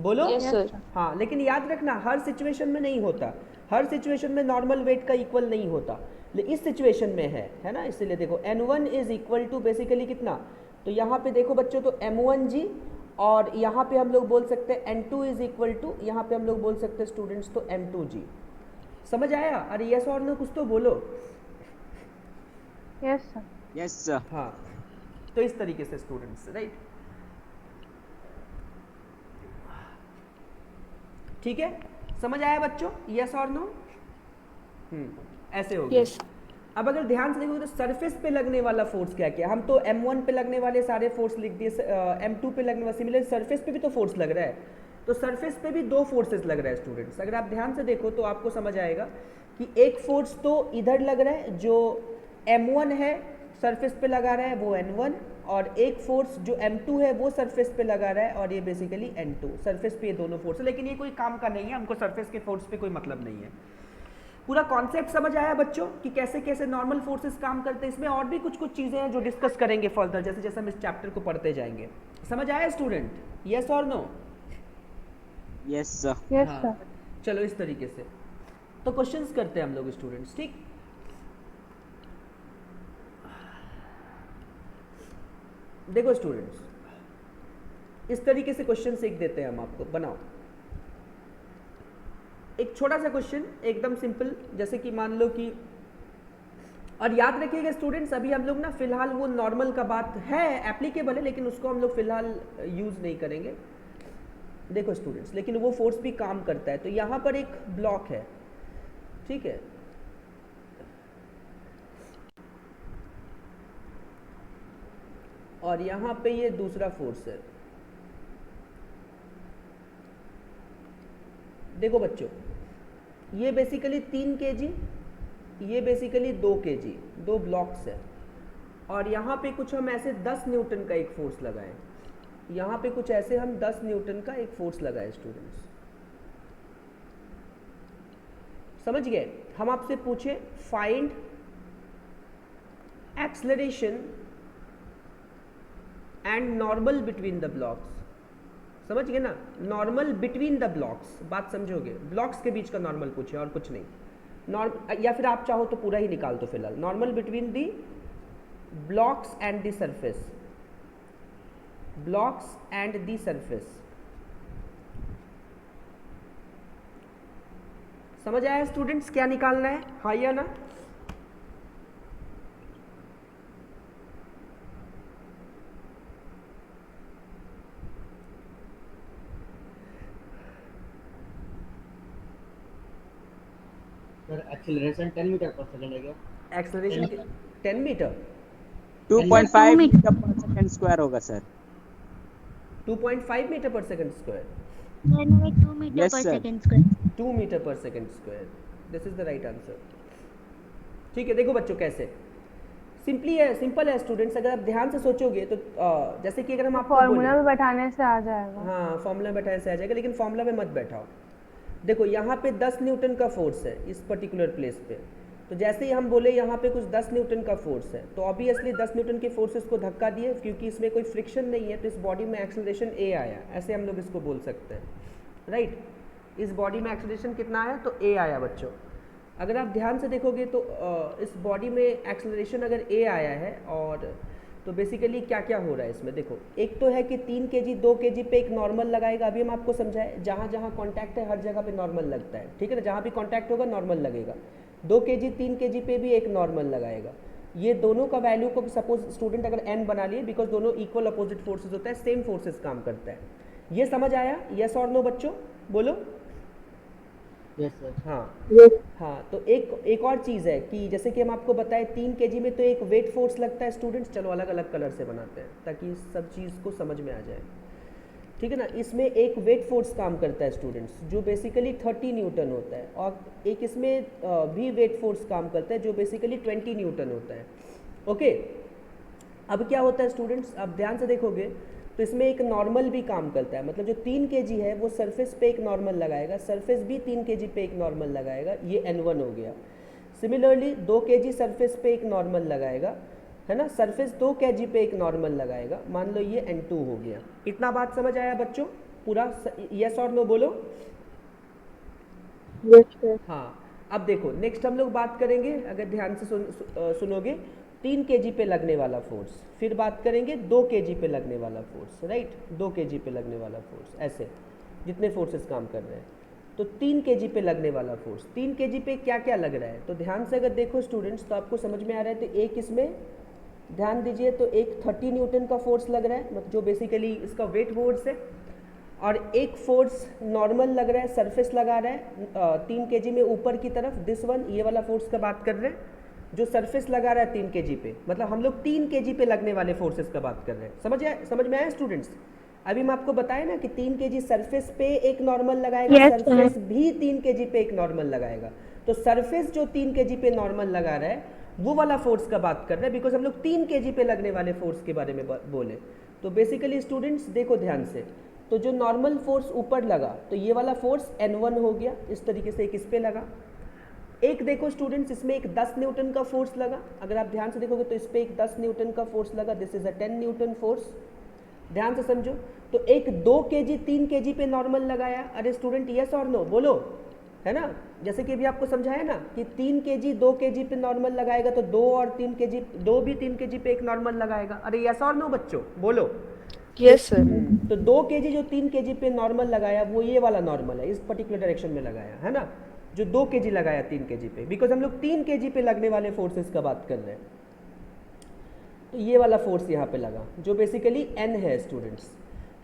Speaker 1: बोलो।
Speaker 6: Yes, sir.
Speaker 1: हाँ, लेकिन याद रखना हर सिचुएशन में नहीं होता, हर सिचुएशन में नॉर्मल वेट का इक्वल नहीं होता, लेकिन इस सिचुएशन में है ना। इसलिए देखो N1 is equal to basically कितना, तो यहाँ पे देखो बच्चों, तो M1G, और यहाँ पे हम लोग बोल सकते हैं N2 इज इक्वल टू, यहाँ पे हम लोग बोल सकते हैं स्टूडेंट्स तो M2G। समझ आया? अरे यस और नो कुछ तो बोलो।
Speaker 2: Yes, sir.
Speaker 4: Yes, sir.
Speaker 1: हाँ, तो इस तरीके से स्टूडेंट्स, राइट, ठीक है, समझ आया बच्चों? यस और नो? ऐसे हो गया।
Speaker 6: Yes.
Speaker 1: अब अगर ध्यान से देखो तो सरफेस पे लगने वाला फोर्स क्या क्या, हम तो M1 पे लगने वाले सारे फोर्स लिख दिए, M2 पे लगने वाले, सिमिलर सरफेस पे भी तो फोर्स लग रहा है, तो सरफेस पे भी दो फोर्सेस लग रहा है स्टूडेंट्स। अगर आप ध्यान से देखो तो आपको समझ आएगा कि एक फोर्स तो इधर लग रहा है जो M1 है, सरफेस पे लगा रहा है वो N1, और एक फोर्स जो M2 है वो सरफेस पे लगा रहा है और ये बेसिकली N2। सरफेस पे ये दोनों फोर्स है, लेकिन ये कोई काम का नहीं है, हमको सरफेस के फोर्स पे कोई मतलब नहीं है। पूरा कॉन्सेप्ट समझ आया बच्चों कि कैसे कैसे नॉर्मल फोर्सेस काम करते हैं? इसमें और भी कुछ कुछ चीज़ें हैं जो डिस्कस करेंगे फर्दर, जैसे जैसे हम इस चैप्टर को पढ़ते जाएंगे। समझ आया स्टूडेंट? यस और नो?
Speaker 4: Yes, sir.
Speaker 2: Yes,
Speaker 1: हाँ,
Speaker 2: sir.
Speaker 1: चलो इस तरीके से तो क्वेश्चंस करते हैं हम लोग स्टूडेंट्स, ठीक। देखो स्टूडेंट्स, इस तरीके से क्वेश्चन सीख देते हैं हम आपको, बनाओ एक छोटा सा क्वेश्चन एकदम सिंपल, जैसे कि मान लो कि, और याद रखिएगा स्टूडेंट्स, अभी हम लोग ना फिलहाल वो नॉर्मल का बात है, एप्लीकेबल है, लेकिन उसको हम लोग फिलहाल यूज़ नहीं करेंगे। देखो स्टूडेंट्स, लेकिन वो फोर्स भी काम करता है। तो यहाँ पर एक ब्लॉक है, ठीक है, और यहाँ पे ये दूसरा फोर्स है। देखो बच्चों, ये बेसिकली 3 kg, ये बेसिकली 2 kg, दो ब्लॉक्स है, और यहाँ पे कुछ हम ऐसे 10 न्यूटन का एक फोर्स लगाएं, यहाँ पे कुछ ऐसे हम 10 न्यूटन का एक फोर्स लगाएं स्टूडेंट्स। समझ गए? हम आपसे पूछे find acceleration and normal between the blocks. समझ गए ना? नॉर्मल बिटवीन द ब्लॉक्स, बात समझोगे? ब्लॉक्स के बीच का नॉर्मल पूछे और कुछ नहीं। या फिर आप चाहो तो पूरा ही निकाल दो फिलहाल। Normal between the blocks and the surface, blocks and the surface. समझ आया स्टूडेंट्स क्या निकालना है? हाँ या ना?
Speaker 7: सर एक्सीलरेशन 10 मीटर पर सेकंड है क्या?
Speaker 1: एक्सेलरेशन 10 मीटर
Speaker 4: 2.5 मीटर पर सेकंड स्क्वायर होगा सर।
Speaker 1: 2.5 मीटर पर सेकंड स्क्वायर,
Speaker 5: नहीं 2 मीटर
Speaker 4: Yes,
Speaker 5: पर
Speaker 4: sir.
Speaker 5: Second square.
Speaker 1: 2 मीटर पर second square, this is the right answer. ठीक है, देखो बच्चों कैसे, सिंपली है, सिंपल है स्टूडेंट्स। अगर आप ध्यान से सोचोगे तो जैसे कि अगर हम आपको
Speaker 2: फॉर्मूला
Speaker 1: बोलें,
Speaker 2: में बैठाने से आ जाएगा।
Speaker 1: हाँ फॉर्मूला में बैठाने से आ जाएगा, लेकिन फॉर्मूला में मत बैठाओ। देखो यहाँ पे 10 न्यूटन का फोर्स है इस पर्टिकुलर प्लेस पे, तो जैसे ही हम बोले यहाँ पे कुछ 10 न्यूटन का फोर्स है, तो ऑब्वियसली 10 न्यूटन के फोर्सेस को धक्का दिए, क्योंकि इसमें कोई फ्रिक्शन नहीं है तो इस बॉडी में एक्सेलरेशन ए आया, ऐसे हम लोग इसको बोल सकते हैं, राइट। इस बॉडी में एक्सेलरेशन कितना आया, तो ए आया बच्चों। अगर आप ध्यान से देखोगे तो इस बॉडी में एक्सेलरेशन अगर ए आया है, और तो बेसिकली क्या क्या हो रहा है इसमें देखो, एक तो है कि 3 kg 2 kg पे एक नॉर्मल लगाएगा, अभी हम आपको समझाएं, जहाँ जहाँ कॉन्टैक्ट है हर जगह पे नॉर्मल लगता है, ठीक है ना, जहाँ भी कॉन्टैक्ट होगा नॉर्मल लगेगा। 2 kg 3 kg पे भी एक नॉर्मल लगाएगा। ये दोनों का वैल्यू को सपोज स्टूडेंट अगर n बना लिए, बिकॉज दोनों इक्वल अपोजिट फोर्सेज होता है, सेम फोर्सेज काम करता है। ये समझ आया, यस और नो बच्चों, बोलो।
Speaker 7: Yes sir.
Speaker 1: हाँ तो एक और चीज़ है कि जैसे कि हम आपको बताएं 3 kg में तो एक वेट फोर्स लगता है स्टूडेंट्स, चलो अलग अलग कलर से बनाते हैं ताकि सब चीज़ को समझ में आ जाए, ठीक है ना। इसमें एक वेट फोर्स काम करता है स्टूडेंट्स जो बेसिकली 30 न्यूटन होता है, और एक इसमें भी वेट फोर्स काम करता है जो बेसिकली 20 न्यूटन होता है, ओके। अब क्या होता है स्टूडेंट्स, अब ध्यान से देखोगे तो इसमें एक नॉर्मल भी काम करता है, मतलब जो 3 kg है वो सरफेस पे एक नॉर्मल लगाएगा, सरफेस भी 3 kg पे एक नॉर्मल लगाएगा, ये N1 हो गया। सिमिलरली 2 kg सरफेस पे एक नॉर्मल लगाएगा, है ना, सरफेस 2 kg पे एक नॉर्मल लगाएगा, मान लो ये N2 हो गया। इतना बात समझ आया बच्चों पूरा, यस और नो बोलो। हाँ अब देखो नेक्स्ट हम लोग बात करेंगे, अगर ध्यान से सुनोगे, 3 kg पे लगने वाला फोर्स, फिर बात करेंगे 2 kg पे लगने वाला फोर्स, राइट, 2 kg पे लगने वाला फोर्स, ऐसे जितने फोर्सेस काम कर रहे हैं। तो 3 kg पे लगने वाला फोर्स, 3 kg पे क्या क्या लग रहा है, तो ध्यान से अगर देखो स्टूडेंट्स तो आपको समझ में आ रहा है। तो एक इसमें ध्यान दीजिए, तो एक 30 न्यूटन का फोर्स लग रहा है, मतलब जो बेसिकली इसका वेट फोर्स है, और एक फोर्स नॉर्मल लग रहा है, सरफेस लगा रहा है 3 kg में ऊपर की तरफ, दिस वन, ये वाला फोर्स का बात कर रहे हैं जो सरफेस लगा रहा है 3 kg पे, मतलब हम लोग 3 kg पे लगने वाले फोर्सेस का बात कर रहे हैं। समझ में आया स्टूडेंट्स। अभी मैं आपको बताया ना कि 3 kg सरफेस पे एक नॉर्मल लगाएगा,
Speaker 2: Yes,
Speaker 1: सरफेस भी 3 kg पे एक नॉर्मल लगाएगा, तो सरफेस जो 3 kg पे नॉर्मल लगा रहा है वो वाला फोर्स का बात कर रहे हैं, बिकॉज हम लोग 3 kg पे लगने वाले फोर्स के बारे में बोले। तो बेसिकली स्टूडेंट्स देखो ध्यान से, तो जो नॉर्मल फोर्स ऊपर लगा तो ये वाला फोर्स N1 हो गया, इस तरीके से एक इस पे लगा। एक देखो स्टूडेंट्स इसमें एक 10 न्यूटन का फोर्स लगा, अगर आप ध्यान से देखोगे तो इस पे एक 10 न्यूटन का फोर्स लगा, this is a 10 Newton force, ध्यान से समझो। तो एक 2 kg 3 kg पे नॉर्मल लगाया, अरे स्टूडेंट यस और नो बोलो, है ना, जैसे कि अभी आपको समझाया ना कि 3 kg 2 kg पे नॉर्मल लगाएगा, तो 2 और 3 kg, 2 भी 3 kg पे एक नॉर्मल लगाएगा, अरे यस और नो बच्चों बोलो।
Speaker 6: Yes sir.
Speaker 1: तो 2 kg जो 3 kg पे नॉर्मल लगाया वो ये वाला नॉर्मल है, इस पर्टिकुलर डायरेक्शन में लगाया है ना, जो 2 kg लगाया 3 kg पे, बिकॉज हम लोग 3 kg पे लगने वाले फोर्सेस का बात कर रहे हैं। तो ये वाला फोर्स यहाँ पे लगा जो बेसिकली N है स्टूडेंट्स,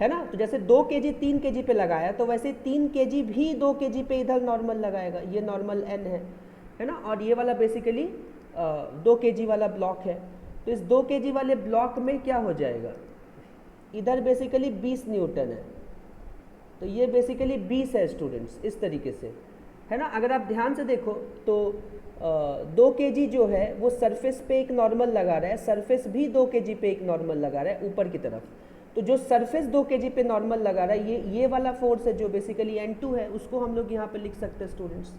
Speaker 1: है ना। तो जैसे 2 kg 3 kg पे लगाया, तो वैसे 3 kg भी 2 kg पे इधर नॉर्मल लगाएगा, ये नॉर्मल N है ना, और ये वाला बेसिकली 2 kg वाला ब्लॉक है। तो इस 2 kg वाले ब्लॉक में क्या हो जाएगा, इधर बेसिकली 20 न्यूटन है, तो ये बेसिकली 20 है स्टूडेंट्स, इस तरीके से, है ना। अगर आप ध्यान से देखो तो 2 kg जो है वो सरफेस पे एक नॉर्मल लगा रहा है, सरफेस भी 2 kg पे एक नॉर्मल लगा रहा है ऊपर की तरफ। तो जो सरफेस 2 kg पे नॉर्मल लगा रहा है, ये वाला फोर्स है जो बेसिकली N2 है, उसको हम लोग यहाँ पे लिख सकते हैं स्टूडेंट्स,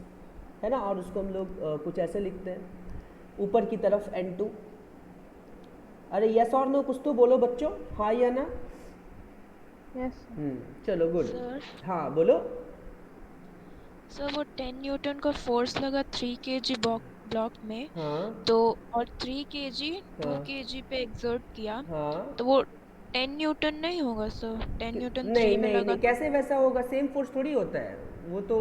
Speaker 1: है ना, और उसको हम लोग कुछ ऐसे लिखते हैं, ऊपर की तरफ N2। अरे यस और नो कुछ तो बोलो बच्चों, हाँ या ना।
Speaker 2: यस
Speaker 1: चलो गुड,
Speaker 8: सर
Speaker 1: हाँ बोलो।
Speaker 8: सर वो 10 न्यूटन का फोर्स लगा 3 kg ब्लॉक में,
Speaker 1: हाँ
Speaker 8: तो और 3 kg 2
Speaker 1: हाँ
Speaker 8: kg पे एक्सर्ट किया,
Speaker 1: हाँ,
Speaker 8: तो वो 10 न्यूटन नहीं होगा सर, 10 न्यूटन
Speaker 1: नहीं
Speaker 8: 3 में
Speaker 1: नहीं
Speaker 8: लगा
Speaker 1: नहीं, कैसे वैसा होगा, सेम फोर्स थोड़ी होता है वो, तो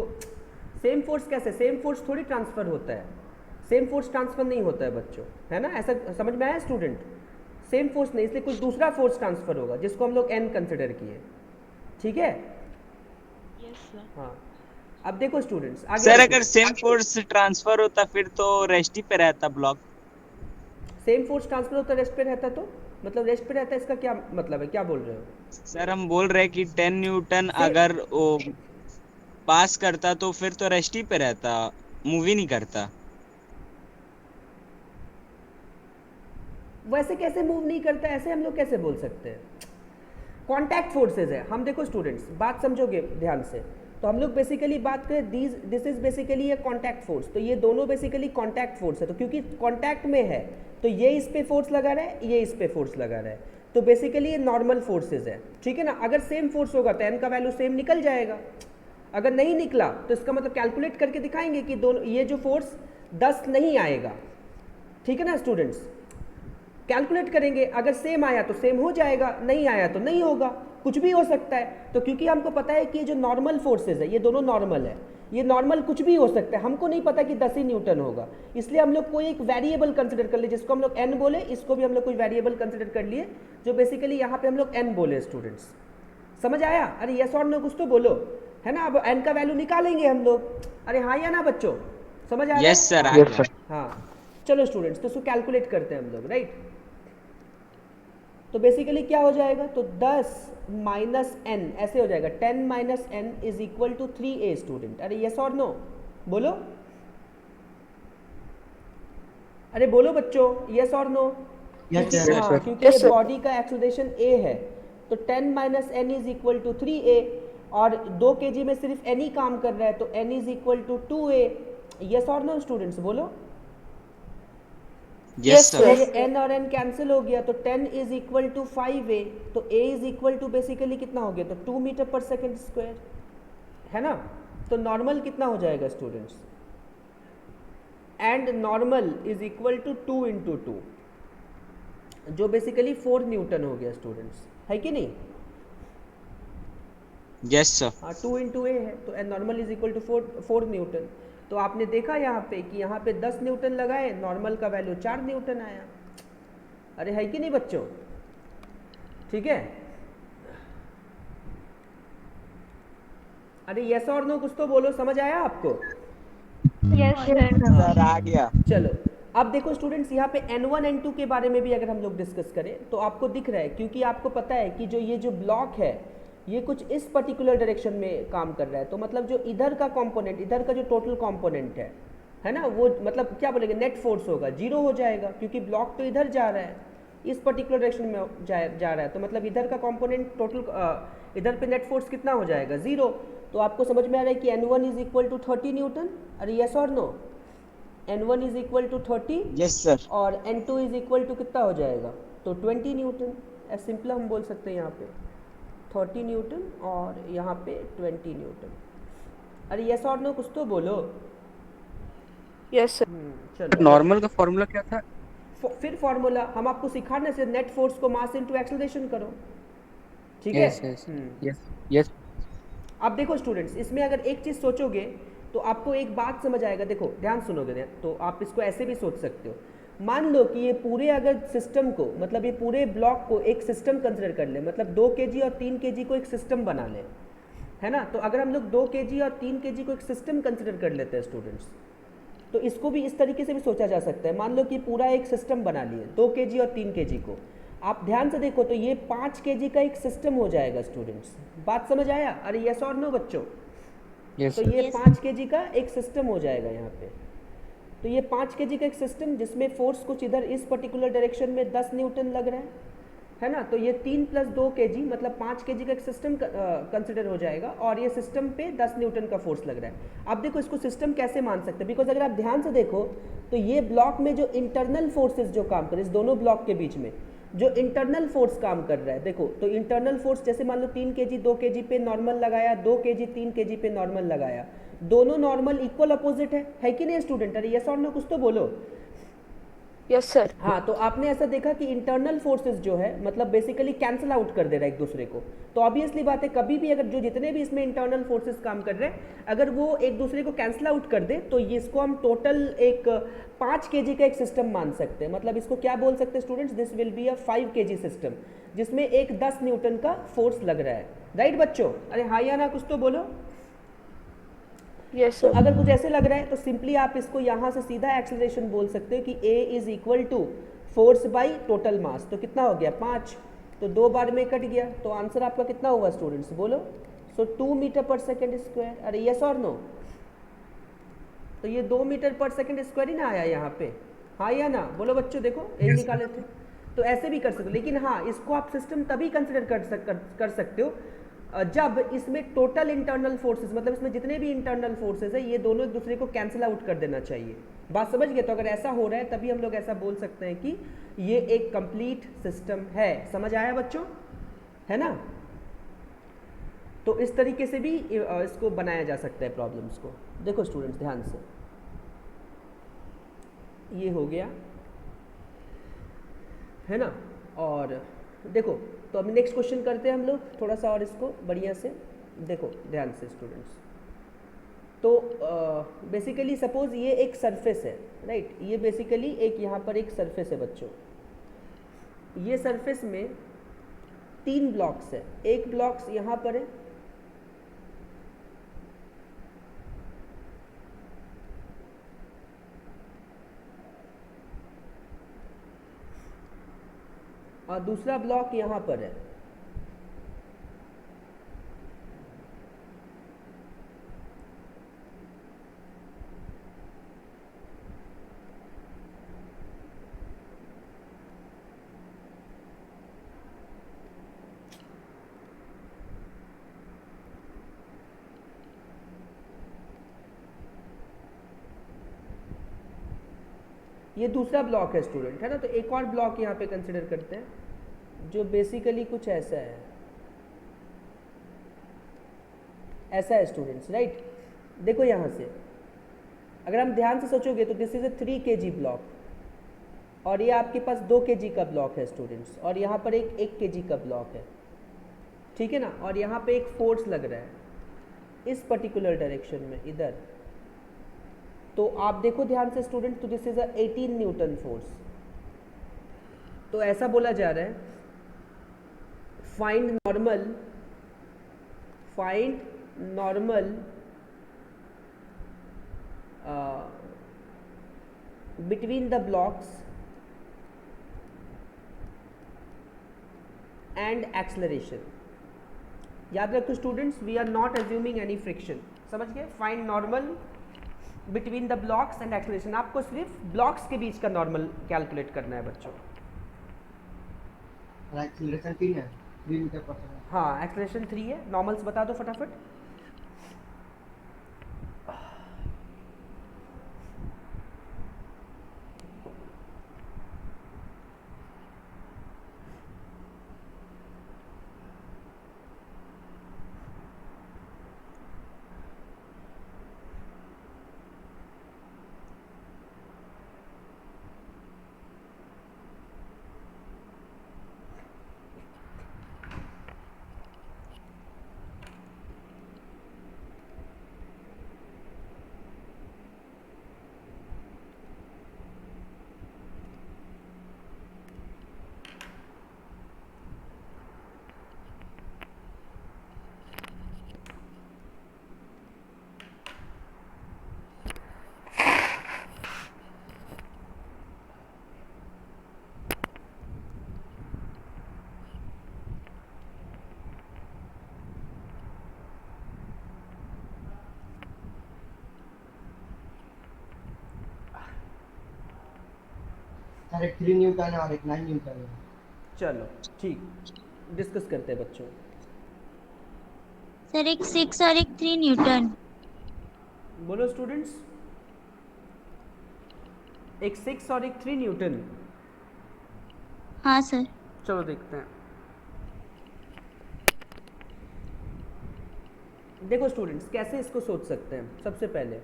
Speaker 1: सेम फोर्स कैसे, सेम फोर्स थोड़ी ट्रांसफर होता है, सेम फोर्स ट्रांसफर नहीं होता है बच्चों, है ना, ऐसा समझ में आया स्टूडेंट। सेम फोर्स नहीं, इसलिए कुछ दूसरा फोर्स ट्रांसफर होगा जिसको हम लोग N कंसिडर किए, ठीक है।
Speaker 8: Yes sir.
Speaker 1: हाँ अब देखो स्टूडेंट्स आगे
Speaker 4: सर अगर सेम फोर्स ट्रांसफर होता फिर तो रेस्ट ही पे रहता ब्लॉक।
Speaker 1: सेम फोर्स ट्रांसफर होता रेस्ट पे रहता, तो मतलब रेस्ट पे रहता है, इसका क्या मतलब है, क्या बोल रहे हो।
Speaker 4: सर हम बोल रहे हैं कि 10 न्यूटन अगर वो पास करता तो फिर तो रेस्ट ही पे रहता, मूव ही नहीं करता।
Speaker 1: वैसे कैसे मूव नहीं करता, ऐसे हम लोग कैसे बोल सकते हैं? कॉन्टैक्ट फोर्सेज है। हम देखो स्टूडेंट्स, बात समझोगे ध्यान से, तो हम लोग बेसिकली बात करें this is basically A contact force, तो ये दोनों बेसिकली कॉन्टैक्ट फोर्स है। तो क्योंकि कॉन्टैक्ट में है तो ये इस पे फोर्स लगा रहा है, ये इस पे फोर्स लगा रहा है, तो बेसिकली ये नॉर्मल फोर्सेज है, ठीक है ना। अगर सेम फोर्स होगा तो एन का वैल्यू सेम निकल जाएगा, अगर नहीं निकला तो इसका मतलब कैलकुलेट करके दिखाएंगे कि दोनों ये जो फोर्स 10 नहीं आएगा, ठीक है ना स्टूडेंट्स। कैलकुलेट करेंगे, अगर सेम आया तो सेम हो जाएगा, नहीं आया तो नहीं होगा, कुछ भी हो सकता है। तो क्योंकि हमको पता है कि ये जो नॉर्मल फोर्सेज है ये दोनों नॉर्मल है, ये नॉर्मल कुछ भी हो सकता है, हमको नहीं पता कि 10 ही न्यूटन होगा, इसलिए हम लोग कोई एक वेरिएबल कंसिडर कर लिए जिसको हम लोग n बोले, इसको भी हम लोग कोई वेरिएबल कंसिडर कर लिए जो बेसिकली यहाँ पे हम लोग n बोले। स्टूडेंट्स समझ आया? अरे यस और नो कुछ तो बोलो, है ना। अब n का वैल्यू निकालेंगे हम लोग, अरे हाँ या ना बच्चों, समझ आ रहा है?
Speaker 4: Yes sir,
Speaker 3: Yes, sir.
Speaker 1: हाँ चलो स्टूडेंट्स, तो उसको कैलकुलेट करते हैं हम लोग, राइट। तो बेसिकली क्या हो जाएगा, तो 10 माइनस n ऐसे हो जाएगा, 10 minus n is equal to 3a। Student अरे यस और नो बोलो, अरे बोलो बच्चों, यस और नो।
Speaker 7: Yes,
Speaker 3: sir.
Speaker 1: हाँ, क्योंकि
Speaker 6: Yes,
Speaker 1: ये
Speaker 6: sir.
Speaker 1: बॉडी का एक्सेलरेशन a है, तो 10 minus n is equal to 3a, और 2 kg में सिर्फ n ही काम कर रहा है, तो n is equal to 2a। Yes और नो स्टूडेंट्स बोलो।
Speaker 4: यस
Speaker 1: तो
Speaker 4: सर,
Speaker 1: ये n और n कैंसिल हो गया, तो 10 इज इक्वल टू 5a, तो a is equal to basically कितना हो गया, तो 2 मीटर पर सेकेंड स्क्वायर, है ना। तो नॉर्मल कितना हो जाएगा students, and normal is equal to 2 into 2, जो बेसिकली 4 न्यूटन हो गया स्टूडेंट्स, है कि नहीं।
Speaker 4: यस सर,
Speaker 1: हाँ 2 इंटू ए है, तो N normal is equal to 4 newton. तो आपने देखा यहाँ पे कि यहाँ पे 10 न्यूटन लगाए, नॉर्मल का वैल्यू 4 न्यूटन आया, अरे है कि नहीं बच्चों, ठीक है। अरे यस और नो कुछ तो बोलो, समझ आया आपको?
Speaker 2: Yes sir.
Speaker 4: सर आ गया।
Speaker 1: चलो अब देखो स्टूडेंट्स, यहाँ पे n1 n2 के बारे में भी अगर हम लोग डिस्कस करें तो आपको दिख रहा है, क्योंकि आपको पता है कि जो ये जो ब्लॉक है ये कुछ इस पर्टिकुलर डायरेक्शन में काम कर रहा है, तो मतलब जो इधर का कंपोनेंट, इधर का जो टोटल कंपोनेंट है ना, वो मतलब क्या बोलेंगे, नेट फोर्स होगा, 0 हो जाएगा, क्योंकि ब्लॉक तो इधर जा रहा है, इस पर्टिकुलर डायरेक्शन में जा रहा है, तो मतलब इधर का कंपोनेंट टोटल इधर पे नेट फोर्स कितना हो जाएगा, 0। तो आपको समझ में आ रहा है कि n1 is equal to 30 newton, अरे यस और no, n1 is equal to 30
Speaker 4: yes sir,
Speaker 1: और n2 इज इक्वल टू कितना हो जाएगा, तो 20 न्यूटन, ऐसे सिंपल हम बोल सकते हैं यहाँ पे 30 न्यूटन और यहाँ पे 20 न्यूटन। अरे यस और नो कुछ तो बोलो।
Speaker 6: Yes, sir.
Speaker 1: चलो
Speaker 3: नॉर्मल का फॉर्मूला क्या था?
Speaker 1: फिर फॉर्मूला हम आपको सिखाने से, नेट फोर्स को मास इनटू एक्सेलरेशन करो, ठीक है।
Speaker 3: Yes, yes. Yes, yes.
Speaker 1: अब देखो स्टूडेंट्स, इसमें अगर एक चीज़ सोचोगे तो आपको एक बात समझ आएगा, देखो ध्यान सुनोगे तो आप इसको ऐसे भी सोच सकते हो। मान लो कि ये पूरे अगर सिस्टम को, मतलब ये पूरे ब्लॉक को एक सिस्टम कंसिडर कर ले, मतलब 2 kg और 3 kg को एक सिस्टम बना ले, है ना। तो अगर हम लोग 2 kg और 3 kg को एक सिस्टम कंसिडर कर लेते हैं स्टूडेंट्स, तो इसको भी इस तरीके से भी सोचा जा सकता है। मान लो कि पूरा एक सिस्टम बना लिए 2 kg और 3 kg को, आप ध्यान से देखो तो ये 5 kg का एक सिस्टम हो जाएगा स्टूडेंट्स, बात समझ आया? अरे यस और नो बच्चों,
Speaker 3: Yes,
Speaker 1: तो
Speaker 3: sir.
Speaker 1: ये 5 kg का एक सिस्टम हो जाएगा यहाँ पे। तो ये 5 kg का एक सिस्टम जिसमें फोर्स कुछ इधर इस पर्टिकुलर डायरेक्शन में 10 न्यूटन लग रहा है ना। तो ये 3 + 2 kg मतलब 5 kg का एक सिस्टम कंसिडर हो जाएगा, और ये सिस्टम पे 10 न्यूटन का फोर्स लग रहा है। अब देखो इसको सिस्टम कैसे मान सकते हैं, बिकॉज अगर आप ध्यान से देखो तो ये ब्लॉक में जो इंटरनल फोर्सेज जो काम कर रहे हैं, इस दोनों ब्लॉक के बीच में जो इंटरनल फोर्स काम कर रहा है, देखो तो इंटरनल फोर्स जैसे मान लो 3 kg 2 kg पे नॉर्मल लगाया, 2 kg 3 kg पे नॉर्मल लगाया, दोनों नॉर्मल इक्वल अपोजिट है कि नहीं स्टूडेंट? अरे यस और नो कुछ तो बोलो।
Speaker 6: Yes, sir.
Speaker 1: हाँ, तो आपने ऐसा देखा कि इंटरनल फोर्सेस जो है मतलब बेसिकली कैंसिल आउट कर दे रहा है एक दूसरे को। तो ऑब्वियसली बात है, कभी भी अगर जो जितने भी इसमें इंटरनल फोर्सेस काम कर रहे हैं अगर वो एक दूसरे को कैंसिल आउट कर दे तो ये इसको हम टोटल एक 5 kg का एक सिस्टम मान सकते हैं। मतलब इसको क्या बोल सकते हैं students, this will be a 5 kg system जिसमें एक 10 न्यूटन का फोर्स लग रहा है, राइट बच्चों? अरे हाँ या ना कुछ तो बोलो।
Speaker 6: Yes,
Speaker 1: तो
Speaker 6: sir.
Speaker 1: अगर कुछ ऐसे लग रहा है तो सिंपली आप इसको यहाँ से सीधा एक्सेलरेशन बोल सकते हो कि a is equal to force by total mass. तो कितना हो गया 5, तो 2 बार में कट गया, तो आंसर आपका कितना हुआ स्टूडेंट्स बोलो? सो 2 मीटर पर सेकेंड स्क्वायर। अरे यस और नो? तो ये 2 मीटर पर सेकेंड स्क्वायर ही ना आया यहाँ पे, हाँ या ना बोलो बच्चों? देखो यही निकाले थे। तो ऐसे भी कर सकते हो, लेकिन हाँ इसको आप सिस्टम तभी कंसिडर कर सकते हो जब इसमें टोटल इंटरनल फोर्सेस, मतलब इसमें जितने भी इंटरनल फोर्सेस है ये दोनों एक दूसरे को कैंसिल आउट कर देना चाहिए। बात समझ गए? तो अगर ऐसा हो रहा है तभी हम लोग ऐसा बोल सकते हैं कि ये एक कंप्लीट सिस्टम है। समझ आया बच्चों? है ना? तो इस तरीके से भी इसको बनाया जा सकता है प्रॉब्लम्स को। देखो स्टूडेंट्स ध्यान से, ये हो गया है ना। और देखो तो अब नेक्स्ट क्वेश्चन करते हैं हम लोग थोड़ा सा और इसको बढ़िया से। देखो ध्यान से स्टूडेंट्स, तो बेसिकली सपोज ये एक सरफेस है, राइट? ये बेसिकली एक यहाँ पर एक सरफेस है बच्चों। ये सरफेस में 3 ब्लॉक्स है। एक ब्लॉक्स यहाँ पर है, और दूसरा ब्लॉक यहाँ पर है। ये दूसरा ब्लॉक है स्टूडेंट, है ना। तो एक और ब्लॉक यहाँ पे कंसिडर करते हैं जो बेसिकली कुछ ऐसा है, ऐसा है स्टूडेंट्स, राइट? देखो यहाँ से अगर हम ध्यान से सोचोगे तो this is a 3 kg block, और ये आपके पास 2 kg का ब्लॉक है स्टूडेंट्स, और यहाँ पर एक 1 kg का ब्लॉक है, ठीक है ना। और यहाँ पे एक फोर्स लग रहा है इस पर्टिकुलर डायरेक्शन में इधर। तो आप देखो ध्यान से स्टूडेंट, तो this is a 18 newton force. तो ऐसा बोला जा रहा है find normal between the blocks and acceleration. याद रखो students, we are not assuming any friction. समझ गए? Find normal between the blocks and acceleration. आपको सिर्फ ब्लॉक्स के बीच का नॉर्मल कैलकुलेट करना है बच्चों।
Speaker 7: एक्सीलरेशन 3 है, 3 मीटर पर सेकंड।
Speaker 1: हाँ एक्सेलरेशन 3 है। नॉर्मल्स बता दो फटाफट।
Speaker 7: सर एक 3 न्यूटन है और एक 9 न्यूटन है।
Speaker 1: चलो ठीक, डिस्कस करते हैं बच्चों।
Speaker 5: सर एक 6 और एक 3 न्यूटन।
Speaker 1: बोलो स्टूडेंट्स, एक 6 और एक 3 न्यूटन।
Speaker 5: हाँ सर।
Speaker 1: चलो देखते हैं। देखो स्टूडेंट्स कैसे इसको सोच सकते हैं। सबसे पहले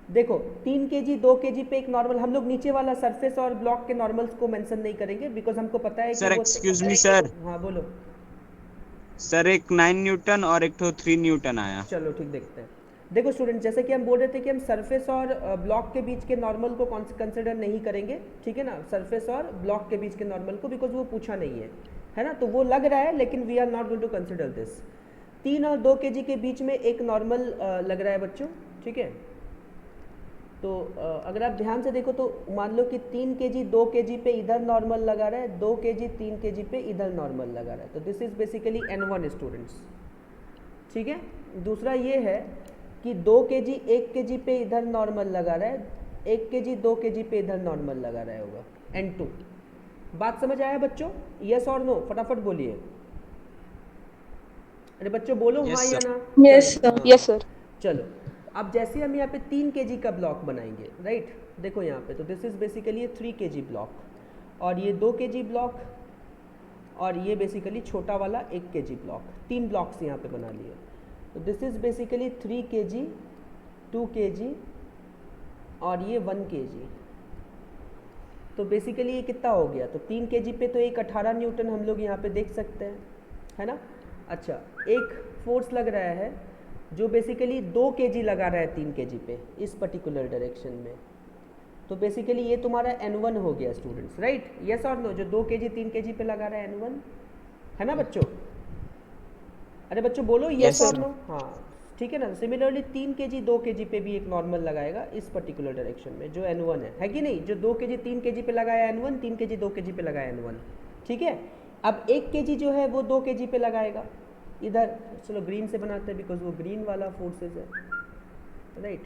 Speaker 1: देखो 3 kg 2 kg पे एक नॉर्मल, हम लोग नीचे वाला सरफेस और ब्लॉक के नॉर्मल्स को मेंशन नहीं करेंगे बिकॉज हमको पता है
Speaker 4: सर
Speaker 1: कि
Speaker 4: एक्सक्यूज मी सर,
Speaker 1: हाँ बोलो
Speaker 4: सर एक 9 न्यूटन और एक तो 3 न्यूटन आया।
Speaker 1: चलो ठीक देखते हैं। देखो स्टूडेंट जैसे कि हम बोल रहे थे कि हम सरफेस और ब्लॉक के बीच के नॉर्मल को कंसिडर नहीं करेंगे, ठीक है ना, सरफेस और ब्लॉक के बीच के नॉर्मल को, बिकॉज वो पूछा नहीं है ना। तो वो लग रहा है लेकिन we are not going to consider this. 3 और 2 kg के बीच में एक नॉर्मल लग रहा है बच्चों, ठीक है। तो अगर आप ध्यान से देखो तो मान लो कि 3 kg 2 kg पे इधर नॉर्मल लगा रहा है, 2 kg 3 kg पे इधर नॉर्मल लगा रहा है। तो this is basically N1 students, ठीक है। दूसरा ये है कि 2 kg 1 kg पे इधर नॉर्मल लगा रहा है, 1 kg 2 kg पे इधर नॉर्मल लगा रहा होगा N2, बात समझ आया बच्चों? यस और नो, फटाफट बोलिए। अरे बच्चों बोलो
Speaker 4: Yes,
Speaker 1: हाँ या
Speaker 4: sir.
Speaker 1: ना।
Speaker 6: Yes,
Speaker 1: चलो,
Speaker 6: sir.
Speaker 1: हाँ।
Speaker 6: Yes, sir.
Speaker 1: चलो, अब जैसे हम यहाँ पे 3 kg का ब्लॉक बनाएंगे, राइट? देखो यहाँ पे तो this is basically 3 kg block और ये 2 kg ब्लॉक और ये बेसिकली छोटा वाला 1 kg ब्लॉक, 3 ब्लॉक्स यहाँ पे बना लिए। तो this is basically 3 kg, 2 kg और ये 1 kg। तो बेसिकली ये कितना हो गया? तो 3 kg पे तो एक 18 न्यूटन हम लोग यहाँ पे देख सकते हैं, है ना? अच्छा, एक फोर्स लग रहा है जो बेसिकली 2 kg लगा रहा है 3 kg पे इस पर्टिकुलर डायरेक्शन में। तो बेसिकली ये तुम्हारा N1 हो गया स्टूडेंट्स, राइट? यस और नो? जो 2 kg 3 kg पे लगा रहा है N1, है ना बच्चों? अरे बच्चों बोलो यस
Speaker 4: Yes,
Speaker 1: और
Speaker 4: sir.
Speaker 1: नो। हाँ ठीक है ना। सिमिलरली 3 kg 2 kg पे भी एक नॉर्मल लगाएगा इस पर्टिकुलर डायरेक्शन में जो N1 है कि नहीं? जो 2 kg 3 kg पे लगाया N1, 3 kg 2 kg पे लगाया N1, ठीक है? अब 1 kg जो है वो 2 kg पे लगाएगा इधर। चलो ग्रीन से बनाते हैं बिकॉज वो ग्रीन वाला फोर्सेज है, राइट?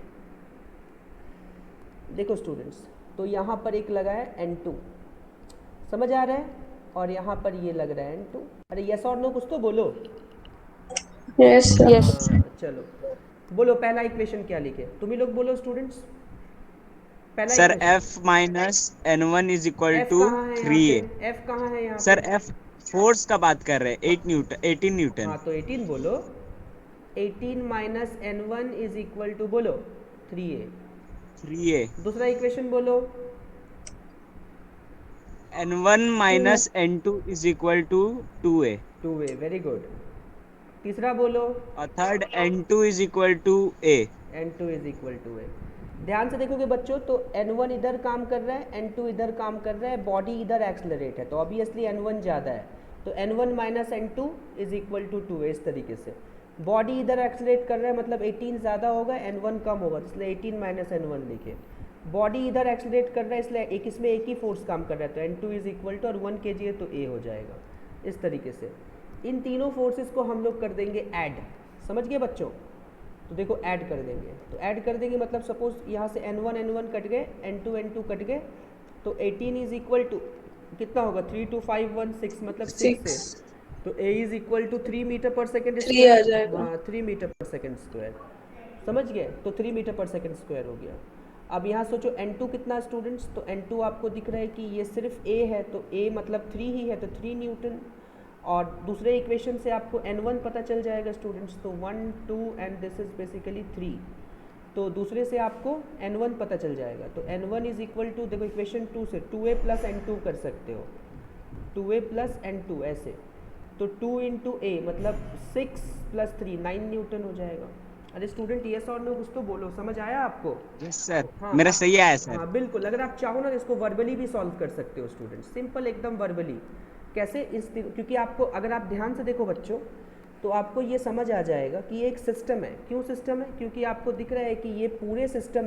Speaker 1: देखो स्टूडेंट्स, तो यहाँ पर एक लगा है N2, समझ आ रहा है? और यहाँ पर ये लग रहा है N2। अरे यस और नो कुछ तो बोलो।
Speaker 6: Yes, sir. Yes.
Speaker 1: हाँ, चलो बोलो पहला इक्वेशन क्या लिखे? तुम ही लोग बोलो स्टूडेंट्स। पहला
Speaker 4: Sir,
Speaker 1: equation।
Speaker 4: F minus N1 is equal
Speaker 1: F
Speaker 4: to
Speaker 1: कहाँ है यहाँ
Speaker 4: 3A.
Speaker 1: पे? F कहाँ है यहाँ
Speaker 4: Sir,
Speaker 1: पे?
Speaker 4: F फोर्स का बात कर रहे हैं, 18 न्यूटन।
Speaker 1: हाँ तो 18 बोलो। 18 minus N1 is equal to बोलो 3A।
Speaker 4: 3A.
Speaker 1: दूसरा इक्वेशन बोलो।
Speaker 4: N1 minus N2 is equal to 2A.
Speaker 1: 2A, very good. तीसरा बोलो।
Speaker 4: और third N2 is equal to A.
Speaker 1: N2 is equal to A. ध्यान से देखोगे बच्चों तो N1 इधर काम कर रहा है, N2 इधर काम कर रहा है, बॉडी इधर एक्सलरेट है तो ऑब्वियसली N1 ज़्यादा है। तो N1 minus N2 is equal to 2A इस तरीके से। बॉडी इधर एक्सलरेट कर रहा है मतलब 18 ज़्यादा होगा, N1 कम होगा, इसलिए 18 माइनस N1 लिखे। बॉडी इधर एक्सलरेट कर रहा है इसलिए एक इसमें एक ही फोर्स काम कर रहा है तो N2 इज इक्वल टू और 1 kg है तो A हो जाएगा इस तरीके से। इन तीनों फोर्सेस को हम लोग कर देंगे ऐड, समझ गए बच्चों? तो देखो ऐड कर देंगे, तो ऐड कर देंगे मतलब सपोज यहाँ से N1 N1 कट गए, N2 कट गए, तो 18 इज इक्वल टू कितना होगा? 3 2 5 1 6 मतलब 6 है। तो A is equal to 3 metre per second
Speaker 6: Three आ जाएगा।
Speaker 1: हाँ 3 मीटर पर सेकेंड स्क्वायर, समझ गए? तो 3 मीटर पर सेकेंड स्क्वायर हो गया। अब यहाँ सोचो N2 कितना स्टूडेंट्स? तो N2 आपको दिख रहा है कि ये सिर्फ A है तो A मतलब 3 ही है तो 3 न्यूटन। और दूसरे इक्वेशन से आपको N1 पता चल जाएगा स्टूडेंट्स, तो 1 2 एंड दिस इज बेसिकली 3। तो दूसरे से आपको N1 पता चल जाएगा तो N1 इज इक्वल टू, देखो इक्वेशन 2 से 2A प्लस N2 कर सकते हो, 2A प्लस N2 ऐसे। तो 2 इंटू A मतलब 6 प्लस 3 9 न्यूटन हो जाएगा। अरे स्टूडेंट यस और नो कुछ तो बोलो, समझ आया आपको?
Speaker 4: यस सर,
Speaker 1: हाँ,
Speaker 4: मेरा
Speaker 1: आप-
Speaker 4: सही आया सर।
Speaker 1: हाँ बिल्कुल, अगर आप चाहो ना इसको वर्बली भी सॉल्व कर सकते हो स्टूडेंट, सिंपल एकदम वर्बली। कैसे? क्योंकि आपको अगर आप ध्यान से देखो बच्चों तो आपको ये समझ आ जाएगा कि ये एक सिस्टम है। क्यों सिस्टम है? क्योंकि आपको दिख रहा है कि ये पूरे सिस्टम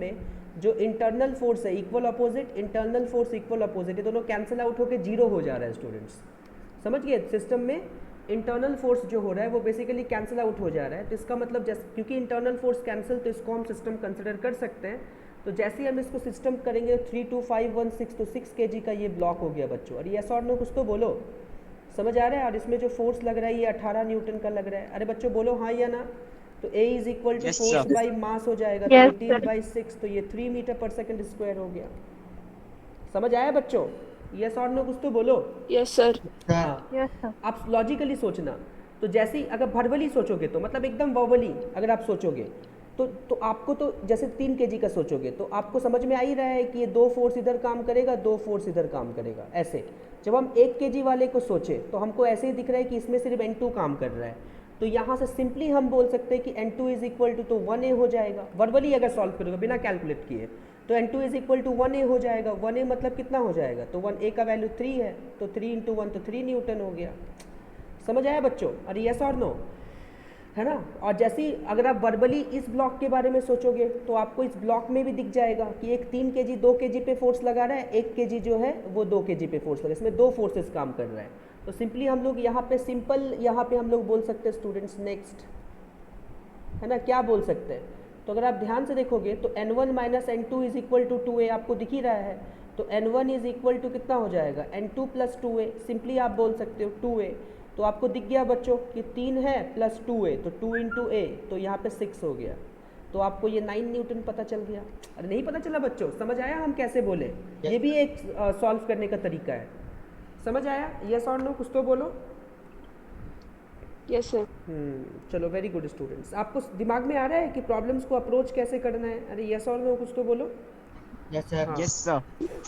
Speaker 1: में जो इंटरनल फोर्स है equal opposite, internal force equal opposite, ये दोनों कैंसिल आउट होकर जीरो हो जा रहा है स्टूडेंट्स, समझ गए? सिस्टम में इंटरनल फोर्स जो हो रहा है वो बेसिकली कैंसिल आउट हो जा रहा है। तो इसका मतलब जैसे क्योंकि इंटरनल फोर्स कैंसिल तो इसको हम सिस्टम कंसिडर कर सकते हैं। तो जैसे ही हम इसको सिस्टम करेंगे 3 2 5 1 6 तो 6 kg का ये ब्लॉक हो गया बच्चों। और यस और नो कुछ तो बोलो, समझ आ रहा है? और इसमें जो फोर्स लग रहा है ये 18 न्यूटन का लग रहा है। अरे बच्चों बोलो हाँ या ना? तो A is equal to
Speaker 4: Yes,
Speaker 1: force
Speaker 4: sir.
Speaker 1: By mass हो जाएगा तो
Speaker 2: Yes,
Speaker 1: 18
Speaker 2: sir.
Speaker 1: बाई 6 तो ये 3 मीटर पर सेकेंड स्क्वायर हो गया। समझ आया बच्चों? यस और नो कुछ तो बोलो।
Speaker 6: Yes, sir.
Speaker 1: हाँ,
Speaker 2: Yes, sir.
Speaker 1: आप लॉजिकली सोचना। तो जैसे ही अगर वर्बली सोचोगे तो मतलब एकदम वर्बली अगर आप सोचोगे तो आपको तो जैसे 3 kg का सोचोगे तो आपको समझ में आ ही रहा है कि ये 2 फोर्स इधर काम करेगा, 2 फोर्स इधर काम करेगा ऐसे। जब हम 1 kg वाले को सोचे तो हमको ऐसे ही दिख रहा है कि इसमें सिर्फ N2 काम कर रहा है। तो यहाँ से सिंपली हम बोल सकते हैं कि N2 इज इक्वल टू तो 1A हो जाएगा। वर्बली अगर सॉल्व करोगे बिना कैलकुलेट किए तो N2 is equal to 1A हो जाएगा। 1A मतलब कितना हो जाएगा? तो 1A का वैल्यू 3 है तो 3 इंटू 1 तो 3 न्यूटन हो गया। समझ आया बच्चों? अरे यस और नो, है ना? और जैसे ही अगर आप वर्बली इस ब्लॉक के बारे में सोचोगे तो आपको इस ब्लॉक में भी दिख जाएगा कि एक 3 kg 2 kg पे फोर्स लगा रहा है, 1 kg जो है वो 2 kg पे फोर्स लगा है, इसमें 2 फोर्सेस काम कर रहा है। तो सिंपली हम लोग यहाँ पे हम लोग बोल सकते हैं स्टूडेंट्स नेक्स्ट, है ना? क्या बोल सकते हैं? तो अगर आप ध्यान से देखोगे तो N1 minus N2 is equal to 2A आपको दिख ही रहा है। तो N1 इज इक्वल टू कितना हो जाएगा, N2 प्लस 2a, सिंपली आप बोल सकते हो 2a। तो आपको दिख गया बच्चों कि 3 है प्लस 2a, तो 2 इंटू ए, तो यहाँ पे 6 हो गया। तो आपको ये 9 न्यूटन पता चल गया। अरे नहीं पता चला बच्चों? समझ आया हम कैसे बोले? ये भी एक सॉल्व करने का तरीका है। समझ आया? यस और नो? कुछ तो बोलो।
Speaker 6: Yes, sir.
Speaker 1: चलो, वेरी गुड स्टूडेंट्स। आपको दिमाग में आ रहा है कि प्रॉब्लम्स को अप्रोच कैसे करना है? अरे यस और नो कुछ तो बोलो।
Speaker 7: Yes sir.
Speaker 1: हाँ।
Speaker 4: Yes sir.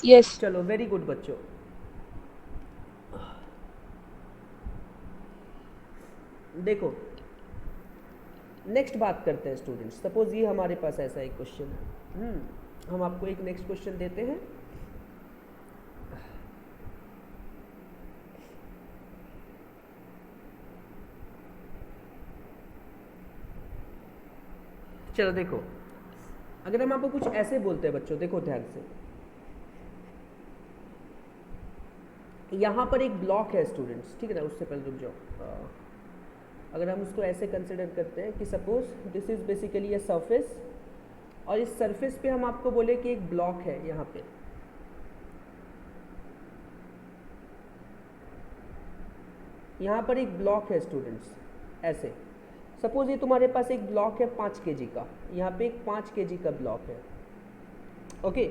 Speaker 6: Yes.
Speaker 1: चलो, वेरी गुड बच्चों। देखो, नेक्स्ट बात करते हैं स्टूडेंट्स। सपोज ये हमारे पास ऐसा एक क्वेश्चन है। हम आपको एक नेक्स्ट क्वेश्चन देते हैं। चलो देखो, अगर हम आपको कुछ ऐसे बोलते हैं बच्चों, देखो ध्यान से, यहाँ पर एक ब्लॉक है स्टूडेंट्स, ठीक है ना? उससे पहले रुक जाओ। अगर हम उसको ऐसे कंसिडर करते हैं कि suppose this is basically a surface, और इस सरफेस पे हम आपको बोले कि एक ब्लॉक है यहाँ पे। यहाँ पर एक ब्लॉक है स्टूडेंट्स, ऐसे। सपोज ये तुम्हारे पास एक ब्लॉक है 5 kg का, यहाँ पे एक 5 kg का ब्लॉक है, ओके।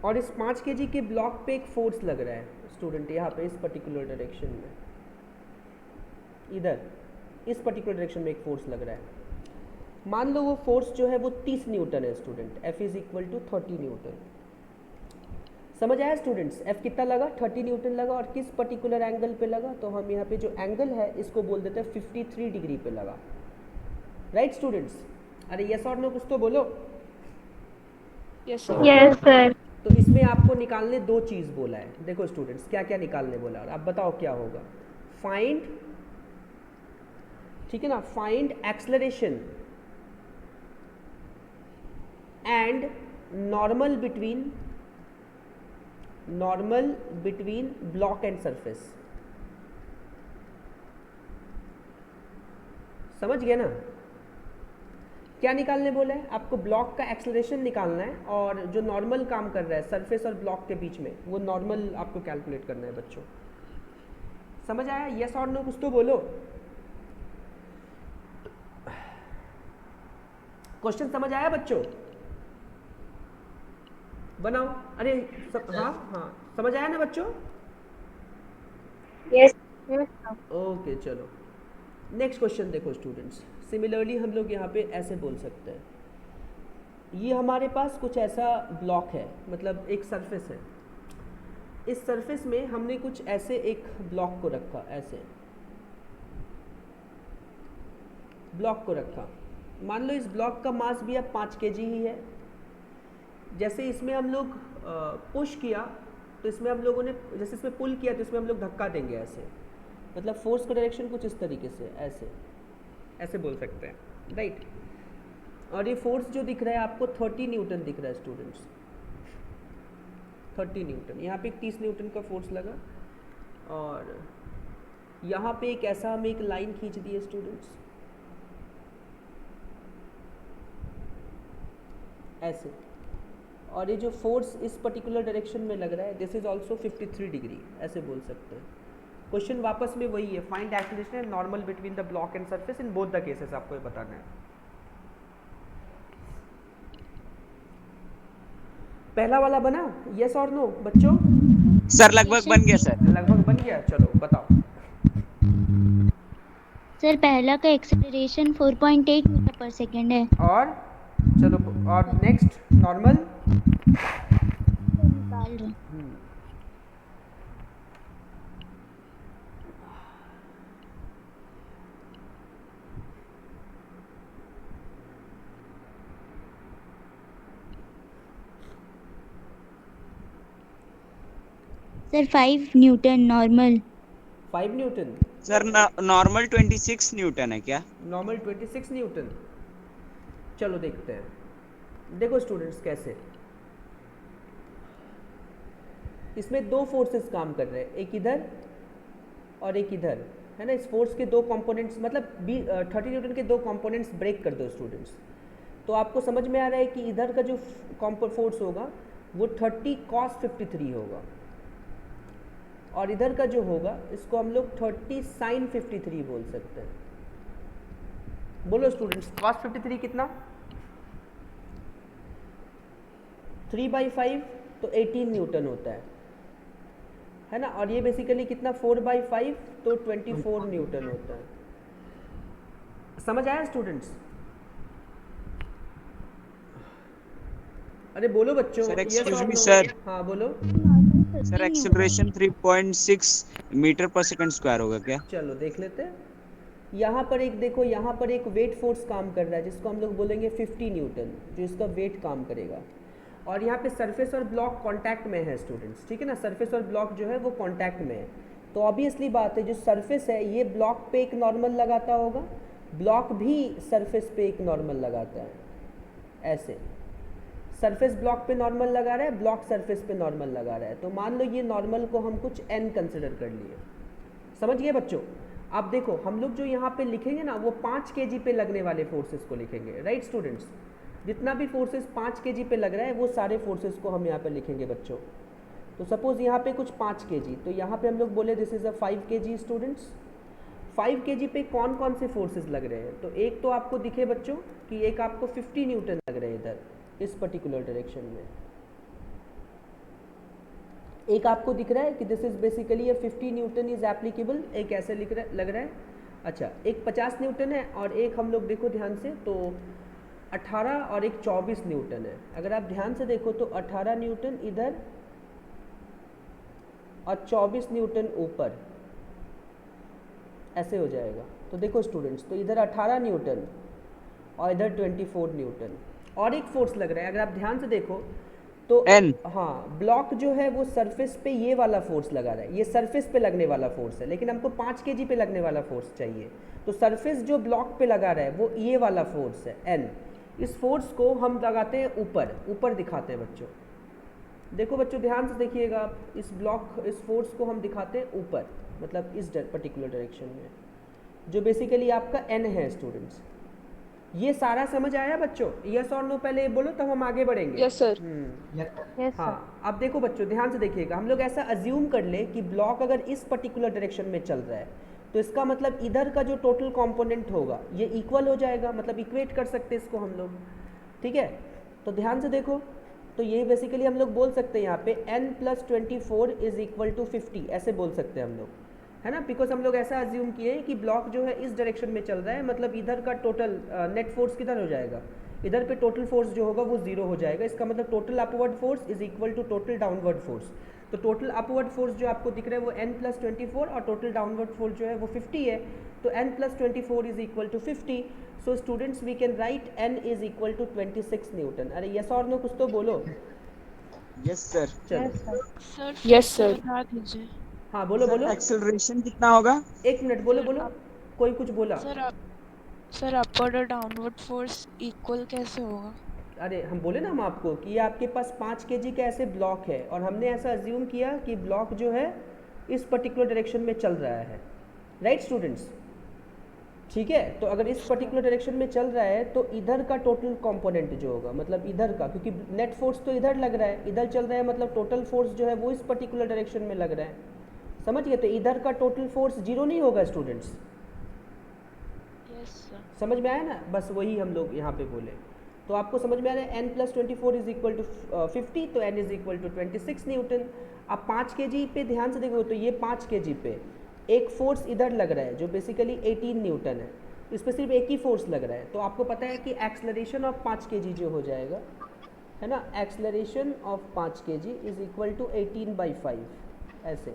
Speaker 1: और इस 5 kg के ब्लॉक पे एक फोर्स लग रहा है स्टूडेंट, यहाँ पे इस पर्टिकुलर डायरेक्शन में, इधर इस पर्टिकुलर डायरेक्शन में एक फोर्स लग रहा है। मान लो वो फोर्स जो है वो 30 न्यूटन है student. F is equal to 30 newton. समझ आया स्टूडेंट्स? F कितना लगा? 30 न्यूटन लगा। और किस पर्टिकुलर एंगल पे लगा? तो हम यहाँ पे जो एंगल है इसको बोल देते हैं 53 डिग्री पे लगा। Right students? अरे यस और नो कुछ तो बोलो।
Speaker 6: Yes, sir.
Speaker 2: Yes, sir.
Speaker 1: तो इसमें आपको निकालने 2 चीज़ बोला है। देखो स्टूडेंट्स, क्या क्या निकालने बोला, और आप बताओ क्या होगा। फाइंड, ठीक है ना, find acceleration and normal between block and surface. समझ गए ना? क्या निकालने बोला है आपको? ब्लॉक का एक्सेलरेशन निकालना है, और जो नॉर्मल काम कर रहा है सरफेस और ब्लॉक के बीच में, वो नॉर्मल आपको कैलकुलेट करना है बच्चों। समझ आया? यस और नो कुछ तो बोलो। क्वेश्चन समझ आया बच्चों? बनाओ। अरे हाँ, समझ आया ना बच्चों?
Speaker 2: Yes.
Speaker 1: ओके, चलो नेक्स्ट क्वेश्चन देखो स्टूडेंट्स। सिमिलरली हम लोग यहाँ पे ऐसे बोल सकते हैं, ये हमारे पास कुछ ऐसा ब्लॉक है, मतलब एक सरफेस है। इस सरफेस में हमने कुछ ऐसे एक ब्लॉक को रखा, ऐसे ब्लॉक को रखा। मान लो इस ब्लॉक का मास भी अब 5 kg ही है। जैसे इसमें हम लोग पुश किया, तो इसमें हम लोगों ने, जैसे इसमें पुल किया तो इसमें हम लोग धक्का देंगे ऐसे, मतलब फोर्स का डायरेक्शन कुछ इस तरीके से, ऐसे ऐसे बोल सकते हैं, राइट। और ये फोर्स जो दिख रहा है आपको 30 न्यूटन दिख रहा है स्टूडेंट्स, 30 न्यूटन। यहाँ पे एक 30 न्यूटन का फोर्स लगा, और यहाँ पे एक ऐसा हमें एक लाइन खींच दी है स्टूडेंट्स, ऐसे। और ये जो फोर्स इस पर्टिकुलर डायरेक्शन में लग रहा है, दिस इज ऑल्सो 53 डिग्री, ऐसे बोल सकते हैं। क्वेश्चन वापस में वही है, find acceleration and normal between the block and surface in both the cases, आपको ये बताना है। पहला वाला बना, यस और नो बच्चों?
Speaker 4: सर लगभग बन गया सर।
Speaker 1: लगभग बन गया, चलो बताओ।
Speaker 5: सर पहला का एक्सेलरेशन 4.8 मीटर पर सेकेंड है।
Speaker 1: और चलो, और नेक्स्ट नॉर्मल
Speaker 5: निकाल रहे हैं। Sir 5 Newton normal.
Speaker 1: 5 Newton.
Speaker 4: Sir normal 26 Newton है क्या?
Speaker 1: Normal 26 Newton. चलो देखते हैं। देखो स्टूडेंट्स कैसे, इसमें 2 फोर्सेस काम कर रहे हैं, एक इधर और एक इधर, है ना। इस फोर्स के 2 कंपोनेंट्स, मतलब 30 न्यूटन के 2 कंपोनेंट्स ब्रेक कर दो स्टूडेंट्स। तो आपको समझ में आ रहा है कि इधर का जो फोर्स होगा वो 30 cos 53 होगा, और इधर का जो होगा इसको हम लोग 30 sin 53 बोल सकते हैं। बोलो स्टूडेंट्स, cos 53 कितना? 3/5 तो 18 न्यूटन होता है ना, और ये बेसिकली कितना 4/5 तो 24 न्यूटन होता है। समझ आया स्टूडेंट्स? अरे बोलो बच्चों।
Speaker 4: Sir,
Speaker 1: yes
Speaker 4: excuse
Speaker 1: or
Speaker 4: me,
Speaker 1: no?
Speaker 4: sir.
Speaker 1: हाँ बोलो।
Speaker 4: सर एक्सेलरेशन 3.6 मीटर पर सेकंड स्क्वायर होगा क्या?
Speaker 1: चलो देख लेते हैं। यहाँ पर एक देखो, यहाँ पर एक वेट फोर्स काम कर रहा है जिसको हम लोग बोलेंगे 50 न्यूटन, जो इसका वेट काम करेगा। और यहाँ पे सरफेस और ब्लॉक कांटेक्ट में है स्टूडेंट्स, ठीक है ना, सरफेस और ब्लॉक जो है वो कांटेक्ट में है। तो ऑब्वियसली बात है, जो सरफेस है ये ब्लॉक पे एक नॉर्मल लगाता होगा, ब्लॉक भी सरफेस पे एक नॉर्मल लगाता है। ऐसे सरफेस ब्लॉक पे नॉर्मल लगा रहा है, ब्लॉक सरफेस पे नॉर्मल लगा रहा है। तो मान लो ये नॉर्मल को हम कुछ n कंसिडर कर लिए। समझ गए बच्चों? अब देखो हम लोग जो यहाँ पे लिखेंगे ना, वो 5 kg पे लगने वाले फोर्सेस को लिखेंगे, राइट स्टूडेंट्स? जितना भी फोर्सेस 5 kg पे लग रहा है वो सारे फोर्सेस को हम यहाँ पे लिखेंगे बच्चों। तो सपोज यहाँ पे कुछ 5 kg, तो यहाँ पे हम लोग बोले this is a 5 kg students. 5 kg पे कौन कौन से फोर्सेस लग रहे हैं? तो एक तो आपको दिखे बच्चों कि एक आपको 50 न्यूटन लग रहे हैं इधर इस पर्टिकुलर डायरेक्शन में। एक आपको दिख रहा है कि दिस इज बेसिकली ये 50 न्यूटन इज एप्लीकेबल, एक ऐसे लग रहा है। अच्छा, एक 50 न्यूटन है, और एक हम लोग देखो ध्यान से तो 18 और एक 24 न्यूटन है। अगर आप ध्यान से देखो तो 18 न्यूटन इधर और 24 न्यूटन ऊपर, ऐसे हो जाएगा। तो देखो स्टूडेंट्स, तो इधर 18 न्यूटन और इधर 24 न्यूटन, और एक फोर्स लग रहा है। अगर आप ध्यान से देखो तो
Speaker 4: N.
Speaker 1: हाँ, ब्लॉक जो है वो सरफेस पे ये वाला फोर्स लगा रहा है, ये सरफेस पे लगने वाला फोर्स है, लेकिन हमको 5 kg पे लगने वाला फोर्स चाहिए। तो सरफेस जो ब्लॉक पे लगा रहा है वो ये वाला फोर्स है N। इस फोर्स को हम लगाते हैं ऊपर, ऊपर दिखाते हैं बच्चों। देखो बच्चों ध्यान से देखिएगा, इस ब्लॉक, इस फोर्स को हम दिखाते हैं ऊपर, मतलब इस पर्टिकुलर डायरेक्शन में, जो बेसिकली आपका N है स्टूडेंट्स। ये सारा समझ आया बच्चों? यस और नो पहले बोलो तब हम आगे बढ़ेंगे।
Speaker 6: Yes, sir.
Speaker 2: Yes, sir.
Speaker 1: हाँ, अब देखो बच्चों ध्यान से देखिएगा, हम लोग ऐसा अज्यूम कर ले कि ब्लॉक अगर इस पर्टिकुलर डायरेक्शन में चल रहा है, तो इसका मतलब इधर का जो टोटल कंपोनेंट होगा ये इक्वल हो जाएगा, मतलब इक्वेट कर सकते हैं इसको हम लोग, ठीक है? तो ध्यान से देखो, तो ये बेसिकली हम लोग बोल सकते हैं यहाँ पे n + 24 इज इक्वल टू 50, ऐसे बोल सकते हैं हम लोग, है ना? बिकॉज हम लोग ऐसा अज्यूम किए हैं कि ब्लॉक जो है इस डायरेक्शन में चल रहा है, मतलब इधर का टोटल नेट फोर्स किधर हो जाएगा, इधर पे टोटल फोर्स जो होगा वो 0 हो जाएगा। इसका मतलब total upward force is equal to total downward force. तो टोटल अपवर्ड फोर्स जो आपको दिख रहा है वो n + 24, और टोटल डाउनवर्ड फोर्स जो है वो 50 है। तो n + 24 is equal to 50। So students we can write n is equal to 26 newton. अरे यस और नो कुछ तो बोलो।
Speaker 4: Yes sir.
Speaker 1: चलो
Speaker 2: Yes, sir.
Speaker 8: सर
Speaker 6: Yes,
Speaker 8: फिर
Speaker 6: sir.
Speaker 8: से बता दीजिए।
Speaker 1: हाँ बोलो बोलो,
Speaker 4: एक्सेलरेशन कितना होगा?
Speaker 1: एक मिनट बोलो
Speaker 8: सर
Speaker 1: बोलो,
Speaker 8: आप
Speaker 1: कोई कुछ बोला।
Speaker 8: सर अपवर्ड और डाउनवर्ड फोर्स इक्वल कैसे होगा?
Speaker 1: अरे हम बोले ना हम आपको कि ये आपके पास 5 kg का ऐसे ब्लॉक है, और हमने ऐसा अज्यूम किया कि ब्लॉक जो है इस पर्टिकुलर डायरेक्शन में चल रहा है, राइट स्टूडेंट्स? ठीक है, तो अगर इस पर्टिकुलर डायरेक्शन में चल रहा है तो इधर का टोटल कंपोनेंट जो होगा, मतलब इधर का, क्योंकि नेट फोर्स तो इधर लग रहा है, इधर चल रहा है, मतलब टोटल फोर्स जो है वो इस पर्टिकुलर डायरेक्शन में लग रहा है। समझ गए? तो इधर का टोटल फोर्स 0 नहीं होगा स्टूडेंट्स।
Speaker 8: Yes sir.
Speaker 1: समझ में आया ना? बस वही हम लोग यहाँ पे बोले। तो आपको समझ में आ रहा है n + 24 इज इक्वल टू 50, तो n is equal to 26 newton. अब 5 kg पे ध्यान से देखो, तो ये 5 kg पे एक फोर्स इधर लग रहा है जो बेसिकली 18 न्यूटन है, इस पर सिर्फ एक ही फोर्स लग रहा है। तो आपको पता है कि एक्सलरेशन ऑफ 5 kg जो हो जाएगा, है ना, acceleration of 5 kg is equal to 18/5, ऐसे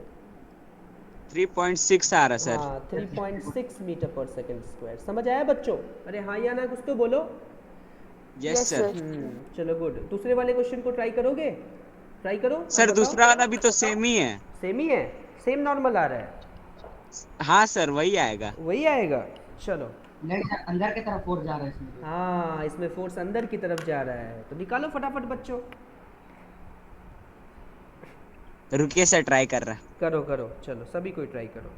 Speaker 4: 3.6 आ रहा सर।
Speaker 1: हाँ 3.6 मीटर पर सेकेंड स्क्वायर। समझ आया बच्चों? अरे हाँ या ना कुछ तो बोलो।
Speaker 4: Yes
Speaker 6: Yes,
Speaker 4: sir.
Speaker 6: sir.
Speaker 1: चलो गुड। दूसरे वाले क्वेश्चन को ट्राई करोगे? ट्राई करो।
Speaker 4: सर दूसरा वाला भी तो सेम ही है।
Speaker 1: सेम ही है, सेम नॉर्मल आ रहा है,
Speaker 4: हाँ सर वही आएगा।
Speaker 1: वही आएगा। चलो
Speaker 7: नहीं सर, अंदर की तरफ फोर्स जा रहा है इसमें।
Speaker 1: हाँ, इसमें फोर्स अंदर की तरफ जा रहा है, तो निकालो फटाफट बच्चों।
Speaker 4: रुकिए सर, ट्राई कर रहा।
Speaker 1: करो करो, चलो सभी कोई ट्राई करो।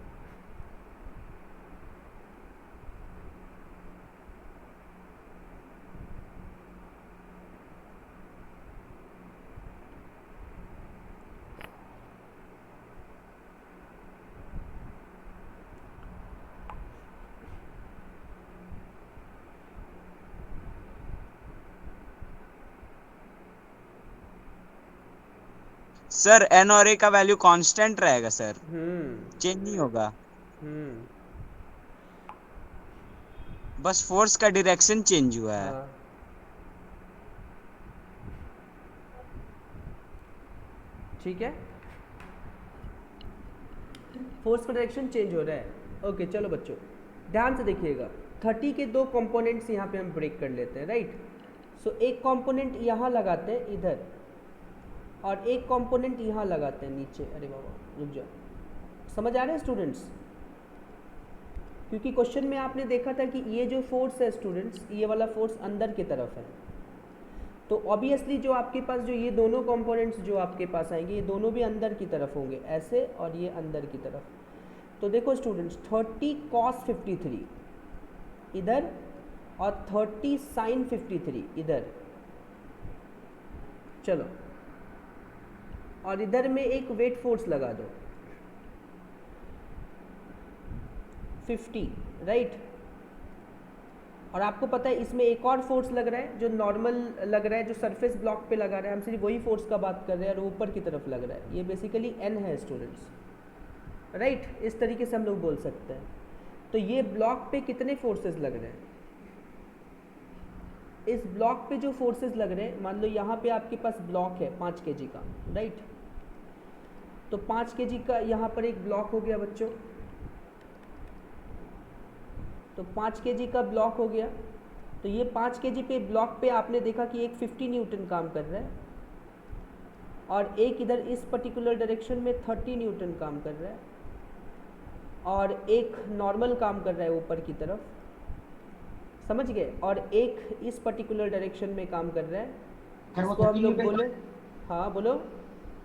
Speaker 4: सर एन और ए का वैल्यू कांस्टेंट रहेगा सर,
Speaker 1: हम्म
Speaker 4: चेंज नहीं होगा,
Speaker 1: हम्म
Speaker 4: बस फोर्स का डायरेक्शन चेंज हुआ है।
Speaker 1: हाँ ठीक है, फोर्स का डायरेक्शन चेंज हो रहा है। ओके चलो बच्चों ध्यान से देखिएगा, 30 के दो कंपोनेंट्स यहाँ पे हम ब्रेक कर लेते हैं, राइट। सो एक कंपोनेंट यहाँ लगाते हैं इधर, और एक कंपोनेंट यहाँ लगाते हैं नीचे। अरे बाबा रुक जाओ, समझ आ रहे हैं स्टूडेंट्स? क्योंकि क्वेश्चन में आपने देखा था कि ये जो फोर्स है स्टूडेंट्स, ये वाला फोर्स अंदर की तरफ है, तो ऑब्वियसली जो आपके पास जो ये दोनों कंपोनेंट्स जो आपके पास आएंगे, ये दोनों भी अंदर की तरफ होंगे ऐसे, और ये अंदर की तरफ। तो देखो स्टूडेंट्स 30 cos 53 इधर और 30 sin 53 इधर, चलो, और इधर में एक वेट फोर्स लगा दो 50, राइट। और आपको पता है इसमें एक और फोर्स लग रहा है जो नॉर्मल लग रहा है, जो सरफेस ब्लॉक पे लगा रहा है, हम सिर्फ वही फोर्स का बात कर रहे हैं, और ऊपर की तरफ लग रहा है, ये बेसिकली एन है स्टूडेंट्स, राइट। इस तरीके से हम लोग बोल सकते हैं। तो ये ब्लॉक पे कितने फोर्सेस लग रहे हैं? इस ब्लॉक पे जो फोर्सेस लग रहे हैं, मान लो यहाँ पे आपके पास ब्लॉक है 5 kg का, राइट। तो 5 kg का यहाँ पर एक ब्लॉक हो गया बच्चों, तो 5 kg का ब्लॉक हो गया। तो ये 5 kg पे ब्लॉक पे आपने देखा कि एक 50 न्यूटन काम कर रहा है, और एक इधर इस पर्टिकुलर डायरेक्शन में 30 न्यूटन काम कर रहा है, और एक नॉर्मल काम कर रहा है ऊपर की तरफ, समझ गए, और एक इस पर्टिकुलर डायरेक्शन में काम कर रहा है,
Speaker 7: सर वो
Speaker 1: इसको हम
Speaker 7: 30
Speaker 1: लोग
Speaker 7: न्यूटन
Speaker 1: बोले, हाँ बोलो।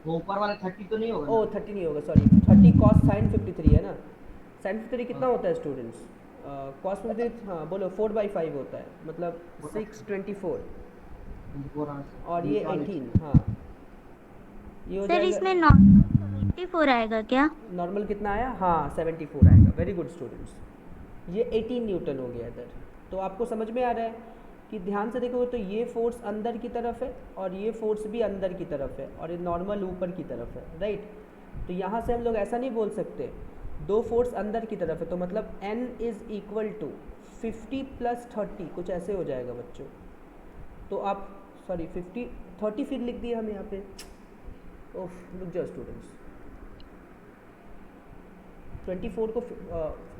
Speaker 7: वो ऊपर वाला 30 तो नहीं होगा
Speaker 1: ओ 30 नहीं होगा, सॉरी, 30 cos sin 53 है ना। sin 53 कितना होता है स्टूडेंट्स? cos 53, हाँ बोलो, 4/5 होता है, मतलब 624, और ये 18, हाँ ये हो
Speaker 5: सर
Speaker 1: जाएगा।
Speaker 5: इसमें नॉर्मल 74 आएगा क्या?
Speaker 1: नॉर्मल कितना आया? हाँ 74 आएगा, वेरी गुड स्टूडेंट्स। ये 18 न्यूटन हो गया इधर। तो आपको समझ में आ रहा है कि ध्यान से देखो, तो ये फोर्स अंदर की तरफ है, और ये फोर्स भी अंदर की तरफ है, और ये नॉर्मल ऊपर की तरफ है, राइट। तो यहाँ से हम लोग ऐसा नहीं बोल सकते, दो फोर्स अंदर की तरफ है, तो मतलब n इज़ इक्वल टू 50 + 30, कुछ ऐसे हो जाएगा बच्चों। तो आप सॉरी 30 फिर लिख दिए हम यहाँ पे, ओफ रुक जाओ स्टूडेंट्स, 24 को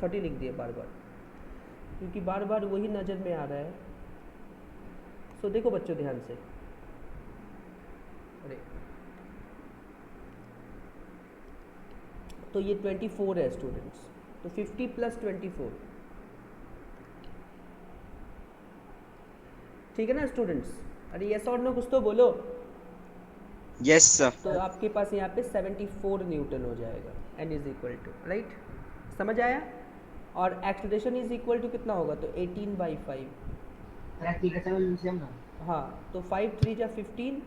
Speaker 1: 30 लिख दिए बार बार, क्योंकि बार बार वही नज़र में आ रहा है। सो देखो बच्चों ध्यान से, अरे तो ये 24 है स्टूडेंट्स, तो 50 + 24, ठीक है ना स्टूडेंट्स? अरे यस और नो कुछ तो बोलो।
Speaker 4: Yes sir.
Speaker 1: तो आपके पास यहाँ पे 74 न्यूटन हो जाएगा, n is equal to, right, समझ आया। और एक्सलेरेशन इज इक्वल टू कितना होगा? तो 18/5, हाँ, तो 5 3 जा 15,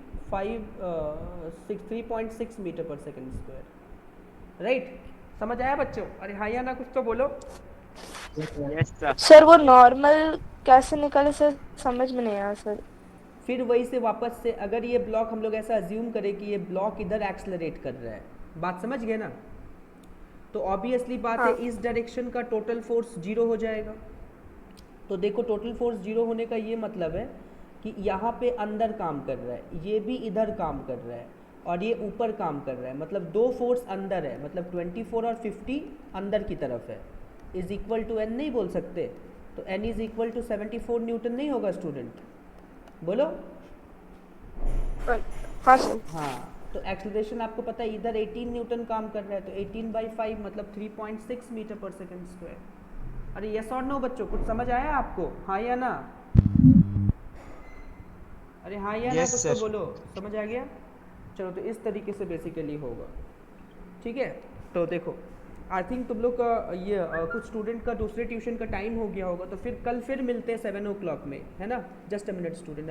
Speaker 1: 3.6 metre per second square, right. समझ आया बच्चों? अरे हाँ या ना कुछ तो बोलो।
Speaker 4: Yes sir.
Speaker 6: सर वो नॉर्मल कैसे निकाले सर, समझ में नहीं आया सर।
Speaker 1: फिर वही से वापस से, अगर ये ब्लॉक हम लोग ऐसा अज्यूम करें कि ये ब्लॉक इधर एक्सलरेट कर रहा है, बात समझ गए ना? तो ऑब्वियसली बात है, इस डायरेक्शन का टोटल फोर्स 0 हो जाएगा। तो देखो टोटल फोर्स 0 होने का ये मतलब है कि यहाँ पे अंदर काम कर रहा है, ये भी इधर काम कर रहा है, और ये ऊपर काम कर रहा है, मतलब दो फोर्स अंदर है, मतलब 24 और 50 अंदर की तरफ है, इज इक्वल टू n नहीं बोल सकते? तो n is equal to 74 newton नहीं होगा स्टूडेंट? बोलो।
Speaker 6: हाँ सर।
Speaker 1: हाँ, तो एक्सेलरेशन आपको पता है इधर 18 न्यूटन काम कर रहा है, तो 18/5 मतलब 3.6 मीटर पर सेकेंड स्क्वायर। अरे यस और नो बच्चों, कुछ समझ आया आपको? हाँ या ना? अरे हाँ या ना
Speaker 4: Yes,
Speaker 1: कुछ
Speaker 4: sir.
Speaker 1: तो बोलो, समझ आ गया? चलो, तो इस तरीके से बेसिकली होगा, ठीक है। तो देखो आई थिंक तुम लोग का ये कुछ स्टूडेंट का दूसरे ट्यूशन का टाइम हो गया होगा, तो फिर कल फिर मिलते हैं 7 o'clock में, है ना? Just a minute student,